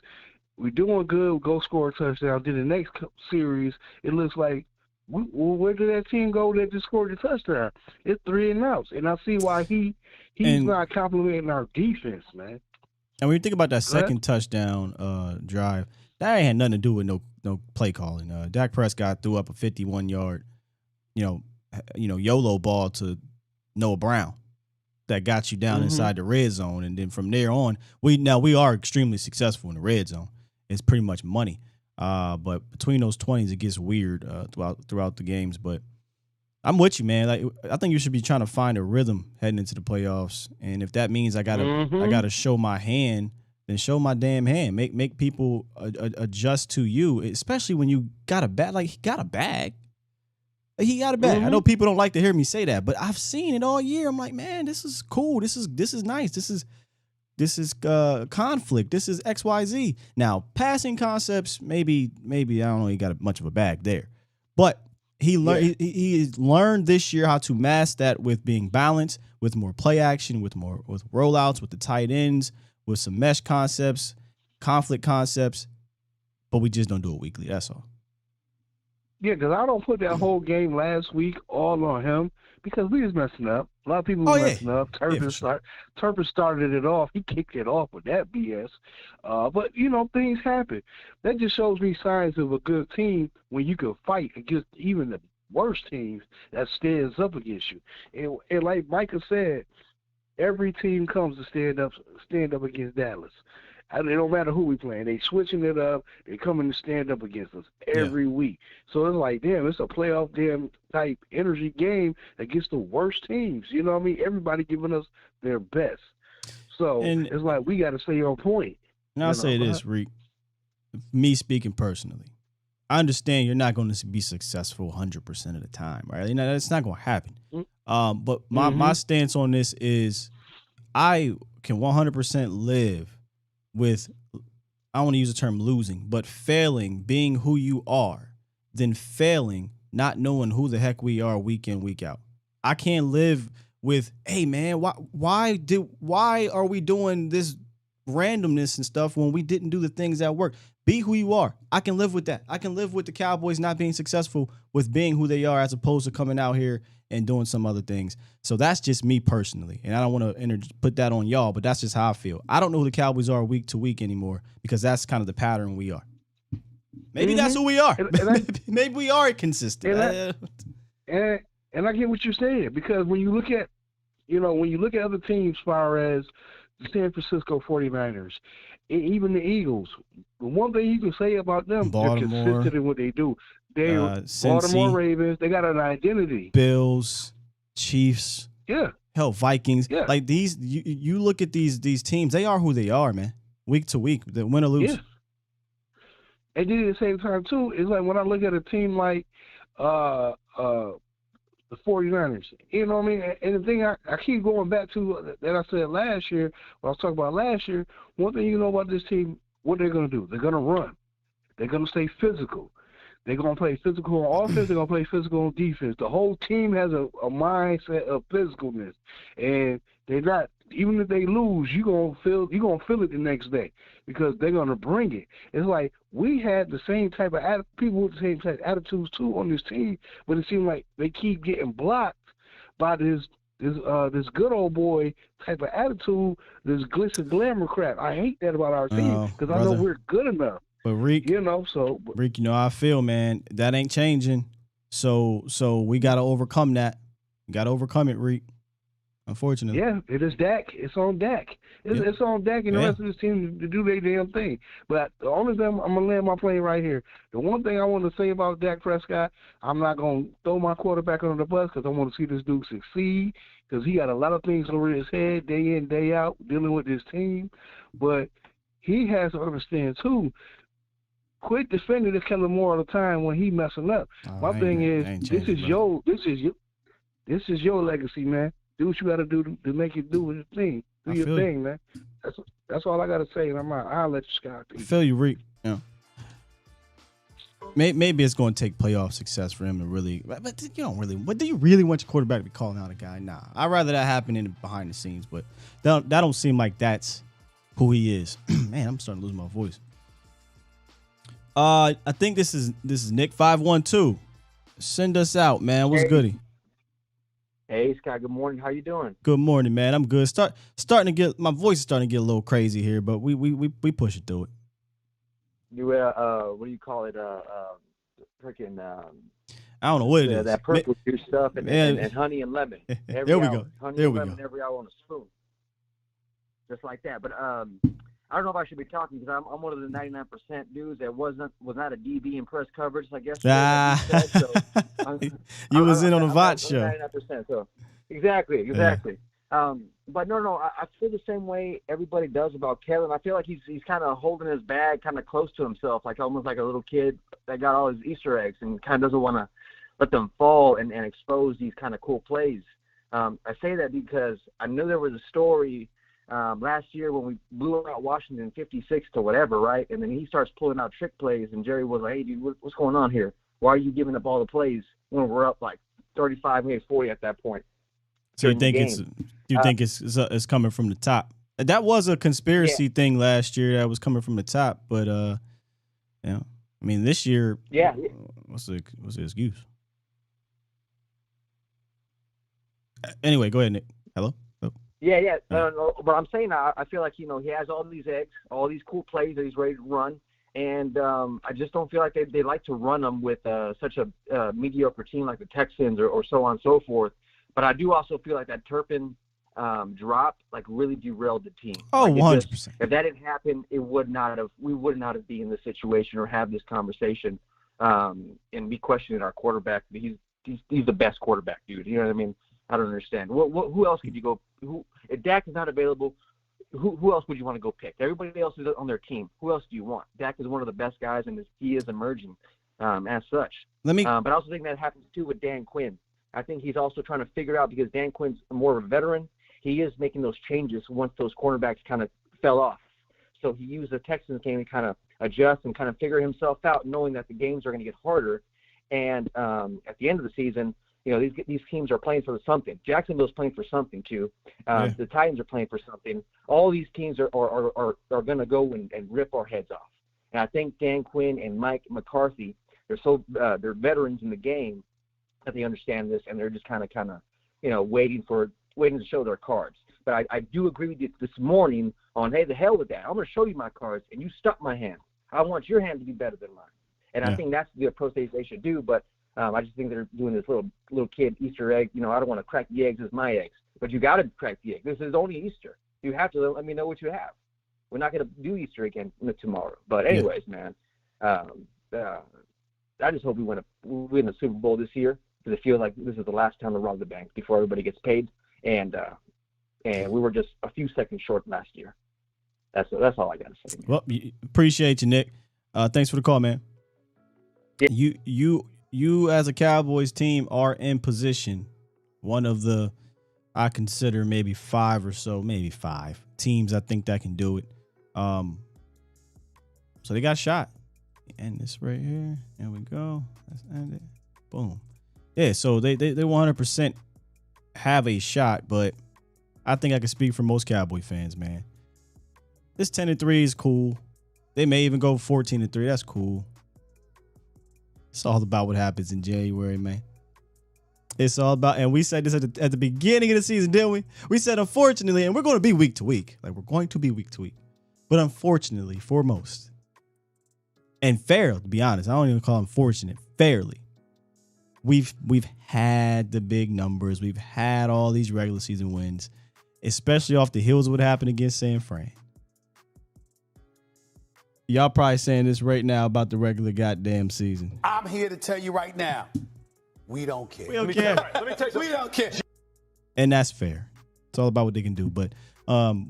Speaker 13: we doing good, we go score a touchdown. Then the next series, it looks like, where did that team go that just scored the touchdown? It's 3 and outs, and I see why he's not complimenting our defense, man.
Speaker 3: And when you think about that second touchdown drive, that ain't had nothing to do with no play calling. Dak Prescott threw up a 51-yard, YOLO ball to Noah Brown that got you down inside the red zone, and then from there on, we are extremely successful in the red zone. It's pretty much money. But between those 20s, it gets weird throughout the games. But I'm with you, man. Like, I think you should be trying to find a rhythm heading into the playoffs. And if that means I gotta show my hand, then show my damn hand. Make people adjust to you, especially when you got a bag. Like, he got a bag. He got a bag. I know people don't like to hear me say that, but I've seen it all year. I'm like, man, this is cool. This is nice. This is conflict. This is XYZ. Now, passing concepts, maybe I don't know, he got much of a bag there. But he learned this year how to mask that with being balanced, with more play action, with rollouts, with the tight ends, with some mesh concepts, conflict concepts. But we just don't do it weekly. That's all.
Speaker 13: Yeah, because I don't put that whole game last week all on him because we was messing up. A lot of people were messing up. Turpin started it off. He kicked it off with that BS. But, things happen. That just shows me signs of a good team when you can fight against even the worst teams that stands up against you. And like Micah said, every team comes to stand up against Dallas. It don't matter who we playing. They switching it up. They coming to stand up against us every week. So it's like, damn, it's a playoff damn type energy game against the worst teams. You know what I mean? Everybody giving us their best. So it's like we got to stay on point.
Speaker 3: And I'll say this, Reek. Me speaking personally, I understand you're not going to be successful 100% of the time, right? That's not going to happen. But my stance on this is I can 100% live with, I don't want to use the term losing, but failing, being who you are, then failing, not knowing who the heck we are week in, week out. I can't live with, hey man, why are we doing this randomness and stuff when we didn't do the things that work? Be who you are. I can live with that. I can live with the Cowboys not being successful with being who they are as opposed to coming out here and doing some other things. So that's just me personally. And I don't want to put that on y'all, but that's just how I feel. I don't know who the Cowboys are week to week anymore because that's kind of the pattern we are. Maybe that's who we are. Maybe we are consistent.
Speaker 13: And I get what you're saying because when you look at, other teams as far as the San Francisco 49ers even the Eagles. The one thing you can say about them,
Speaker 3: Baltimore,
Speaker 13: they're consistent in what they do. They
Speaker 3: Cincy,
Speaker 13: Baltimore Ravens, they got an identity.
Speaker 3: Bills, Chiefs, hell, Vikings.
Speaker 13: Yeah.
Speaker 3: Like these, you look at these teams, they are who they are, man. Week to week, they win or lose.
Speaker 13: Yeah. And then at the same time too, it's like when I look at a team like the 49ers, you know what I mean? And the thing I keep going back to that I said last year, when I was talking about last year, one thing you know about this team, what they're going to do, they're going to run. They're going to stay physical. They're going to play physical on offense. They're going to play physical on defense. The whole team has a mindset of physicalness. And they're not, even if they lose, you're going to feel it the next day because they're going to bring it. It's like we had the same type of people with the same type of attitudes too on this team, but it seems like they keep getting blocked by this good old boy type of attitude, this glitz and glamour crap. I hate that about our team because I know we're good enough.
Speaker 3: But Reek,
Speaker 13: Reek,
Speaker 3: you know how I feel, man. That ain't changing. So we got to overcome that. We got to overcome it, Reek. Unfortunately.
Speaker 13: Yeah, it is Dak. It's on Dak. It's on Dak and the rest of this team to do their damn thing. But the only thing, I'm going to land my plane right here. The one thing I want to say about Dak Prescott, I'm not going to throw my quarterback under the bus because I want to see this dude succeed because he got a lot of things over his head day in, day out, dealing with this team. But he has to understand, too, quit defending this Kellen Moore all the time when he messing up. My thing is, this is your legacy, man. Do what you got to do to make it do your thing. Do your thing, man. That's all I got to say, and I'll let you Scott.
Speaker 3: I feel you, Reek. Yeah. Maybe it's going to take playoff success for him to really. But you don't really. But do you really want your quarterback to be calling out a guy? Nah, I'd rather that happen in behind the scenes. But that don't seem like that's who he is. Man, I'm starting to lose my voice. I think this is Nick 512. Send us out, man. What's goody?
Speaker 14: Hey Scott, good morning. How you doing?
Speaker 3: Good morning, man. I'm good. Starting to get my voice is starting to get a little crazy here, but we push it through it.
Speaker 14: You what do you call it? Freaking
Speaker 3: I don't know what it is.
Speaker 14: That purple juice stuff and honey and lemon.
Speaker 3: There we go.
Speaker 14: Honey
Speaker 3: there
Speaker 14: and
Speaker 3: we
Speaker 14: lemon
Speaker 3: go.
Speaker 14: every hour on a spoon. Just like that. But I don't know if I should be talking because I'm one of the 99% dudes that was not a DB in press coverage, I guess.
Speaker 3: You was in on the VOT show.
Speaker 14: 99%. So exactly.
Speaker 3: Yeah.
Speaker 14: But no, I feel the same way everybody does about Kevin. I feel like he's kind of holding his bag kind of close to himself, like almost like a little kid that got all his Easter eggs and kind of doesn't want to let them fall and expose these kind of cool plays. I say that because I knew there was a story last year when we blew out Washington 56 to whatever, right? And then he starts pulling out trick plays, and Jerry was like, "Hey, dude, what's going on here? Why are you giving up all the plays when we're up like 35, maybe 40 at that point?"
Speaker 3: So you think it's coming from the top? That was a conspiracy thing last year that was coming from the top, but I mean this year, what's the excuse? Anyway, go ahead, Nick. Hello. Oh.
Speaker 14: Yeah. But I'm saying I feel like he has all these eggs, all these cool plays that he's ready to run, and I just don't feel like they like to run them with such a mediocre team like the Texans or so on and so forth. But I do also feel like that Turpin drop like really derailed the team.
Speaker 3: Oh, 100%.
Speaker 14: If that didn't happen, we would not have been in this situation or have this conversation and be questioning our quarterback. He's the best quarterback, dude. You know what I mean? I don't understand. Who else could you go? If Dak is not available, who else would you want to go pick? Everybody else is on their team. Who else do you want? Dak is one of the best guys, and he is emerging as such. But I also think that happens too with Dan Quinn. I think he's also trying to figure out, because Dan Quinn's more of a veteran, he is making those changes once those cornerbacks kind of fell off. So he used the Texans game to kind of adjust and kind of figure himself out, knowing that the games are going to get harder. And at the end of the season, these teams are playing for something. Jacksonville's playing for something too. The Titans are playing for something. All these teams are going to go and rip our heads off. And I think Dan Quinn and Mike McCarthy, they're veterans in the game, that they understand this, and they're just kind of waiting to show their cards. But I do agree with you this morning on, hey, the hell with that. I'm going to show you my cards, and you stuck my hand. I want your hand to be better than mine. And I think that's the approach they should do. But I just think they're doing this little kid Easter egg. I don't want to crack the eggs as my eggs. But you got to crack the egg. This is only Easter. You have to let me know what you have. We're not going to do Easter again tomorrow. But anyways, man, I just hope we win the Super Bowl this year, because I feel like this is the last time to rob the bank before everybody gets paid. And we were just a few seconds short last year. That's all I got to say, man.
Speaker 3: Well, appreciate you, Nick. Thanks for the call, man. Yeah. You as a Cowboys team are in position. One of the, I consider maybe five teams I think that can do it. So they got shot. And this right here. There we go. Let's end it. Boom. Yeah, so they 100% have a shot, but I think I can speak for most Cowboy fans, man. This 10-3 is cool. They may even go 14-3. That's cool. It's all about what happens in January, man. It's all about, and we said this at the beginning of the season, didn't we? We said, unfortunately, and we're going to be week to week. Like, we're going to be week to week. But unfortunately, for most, and fair, to be honest, I don't even call them fortunate, fairly, we've had the big numbers. We've had all these regular season wins, especially off the heels of what happened against San Fran. Y'all probably saying this right now about the regular goddamn season.
Speaker 2: I'm here to tell you right now, we don't care.
Speaker 3: We don't care.
Speaker 2: We don't care.
Speaker 3: And that's fair. It's all about what they can do. But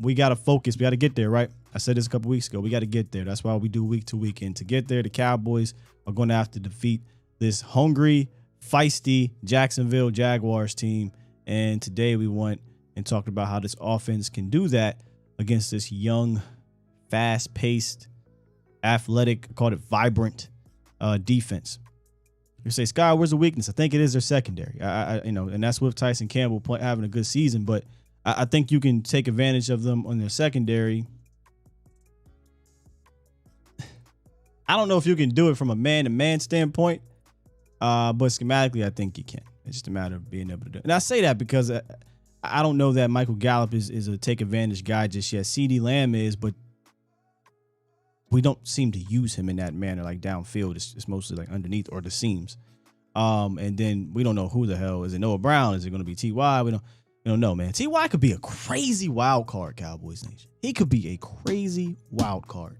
Speaker 3: we got to focus. We got to get there, right? I said this a couple weeks ago. We got to get there. That's why we do week to week. And to get there, the Cowboys are going to have to defeat this hungry, feisty Jacksonville Jaguars team. And today we went and talked about how this offense can do that against this young, fast-paced, athletic, called it vibrant defense. You say, Sky, where's the weakness? I think it is their secondary. And that's with Tyson Campbell having a good season. But I think you can take advantage of them on their secondary. I don't know if you can do it from a man-to-man standpoint, but schematically, I think you can. It's just a matter of being able to do it. And I say that because I don't know that Michael Gallup is a take-advantage guy just yet. CeeDee Lamb is, but we don't seem to use him in that manner, like downfield. It's mostly like underneath or the seams. And then we don't know who the hell. Is it Noah Brown? Is it going to be T.Y.? We don't know, man. T.Y. could be a crazy wild card, Cowboys Nation. He could be a crazy wild card.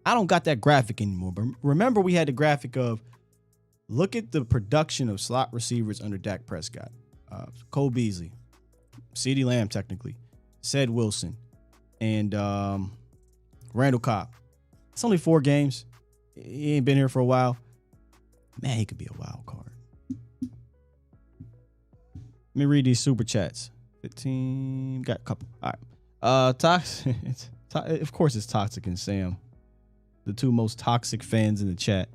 Speaker 3: I don't got that graphic anymore, but remember we had the graphic of look at the production of slot receivers under Dak Prescott. Cole Beasley, CeeDee Lamb technically, Ced Wilson, and Randall Cobb. It's only 4 games. He ain't been here for a while. Man, he could be a wild card. Let me read these super chats. 15, got a couple. All right. Toxic. Of course it's Toxic and Sam, the two most toxic fans in the chat.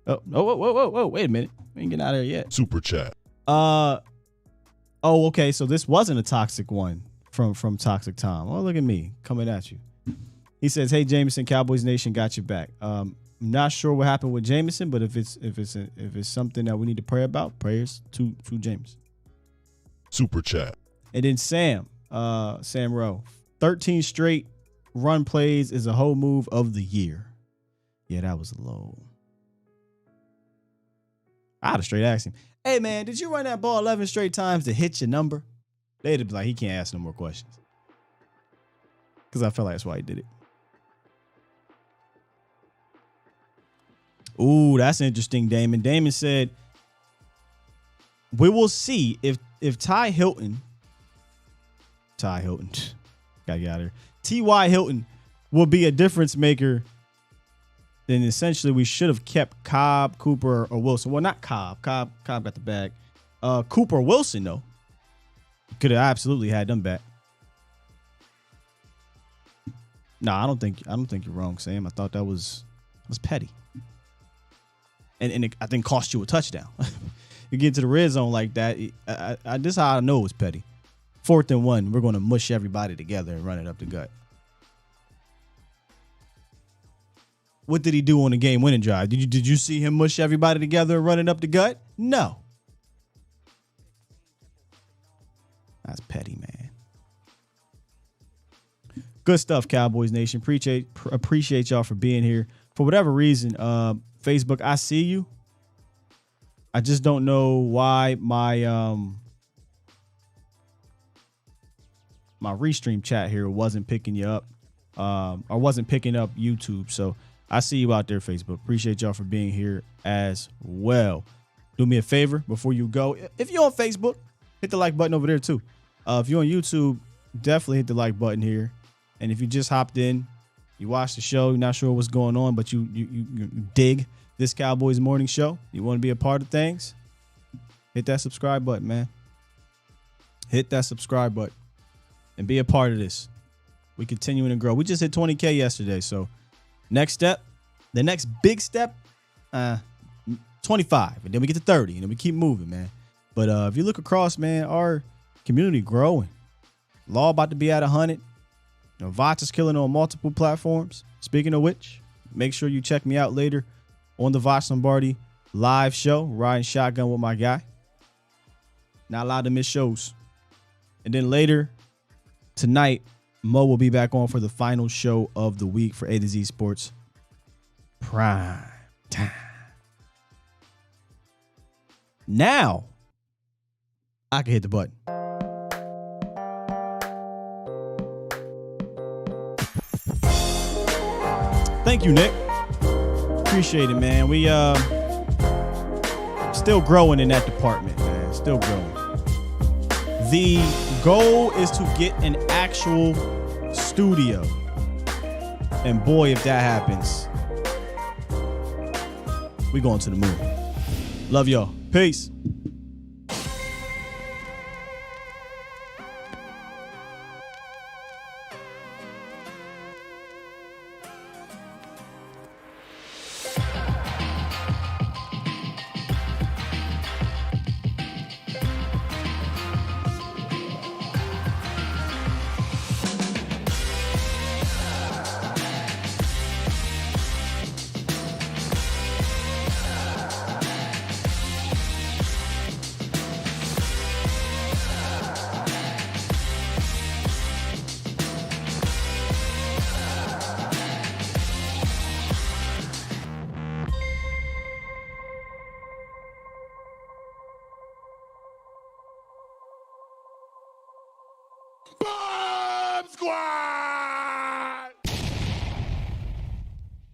Speaker 3: Whoa, wait a minute. We ain't getting out of there yet.
Speaker 15: Super chat.
Speaker 3: Okay, so this wasn't a toxic one from Toxic Tom. Oh, look at me coming at you. He says, "Hey Jameson, Cowboys Nation got your back." I'm not sure what happened with Jameson, but if it's something that we need to pray about, prayers to Jameson.
Speaker 15: Super chat.
Speaker 3: And then Sam Rowe, 13 straight run plays is a whole move of the year. Yeah, that was low. I'd have straight asked him, "Hey man, did you run that ball 11 straight times to hit your number?" They'd be like, he can't ask no more questions. Because I felt like that's why he did it. Ooh, that's interesting, Damon. Damon said, we will see if Ty Hilton, gotta get out of here, T.Y. Hilton will be a difference maker, then essentially we should have kept Cobb, Cooper, or Wilson. Well, not Cobb. Cobb got the bag. Cooper, Wilson, though. Could have absolutely had them back. No, I don't think you're wrong, Sam. I thought that was petty. And it, I think, cost you a touchdown. You get to the red zone like that. This is how I know it was petty. 4th and 1, we're going to mush everybody together and run it up the gut. What did he do on the game-winning drive? Did you see him mush everybody together and run it up the gut? No. That's petty, man. Good stuff, Cowboys Nation. Appreciate y'all for being here. For whatever reason, Facebook, I see you. I just don't know why my restream chat here wasn't picking you up. or wasn't picking up YouTube. So I see you out there, Facebook. Appreciate y'all for being here as well. Do me a favor before you go. If you're on Facebook, hit the like button over there too. If you're on YouTube, definitely hit the like button here. And if you just hopped in, you watched the show, you're not sure what's going on, but you dig this Cowboys morning show, you want to be a part of things, hit that subscribe button, man. Hit that subscribe button and be a part of this. We continuing to grow. We just hit 20K yesterday. So next step, the next big step, 25. And then we get to 30. And then we keep moving, man. But if you look across, man, our community growing. Law about to be at 100. Vox is killing on multiple platforms. Speaking of which, make sure you check me out later on the Vox Lombardi live show, riding shotgun with my guy. Not allowed to miss shows. And then later tonight, Mo will be back on for the final show of the week for A to Z Sports Prime Time. Now, I can hit the button. Thank you, Nick. Appreciate it, man. We still growing in that department, man. Still growing. The goal is to get an actual studio. And boy, if that happens, we going to the moon. Love y'all. Peace.
Speaker 15: Bomb Squad!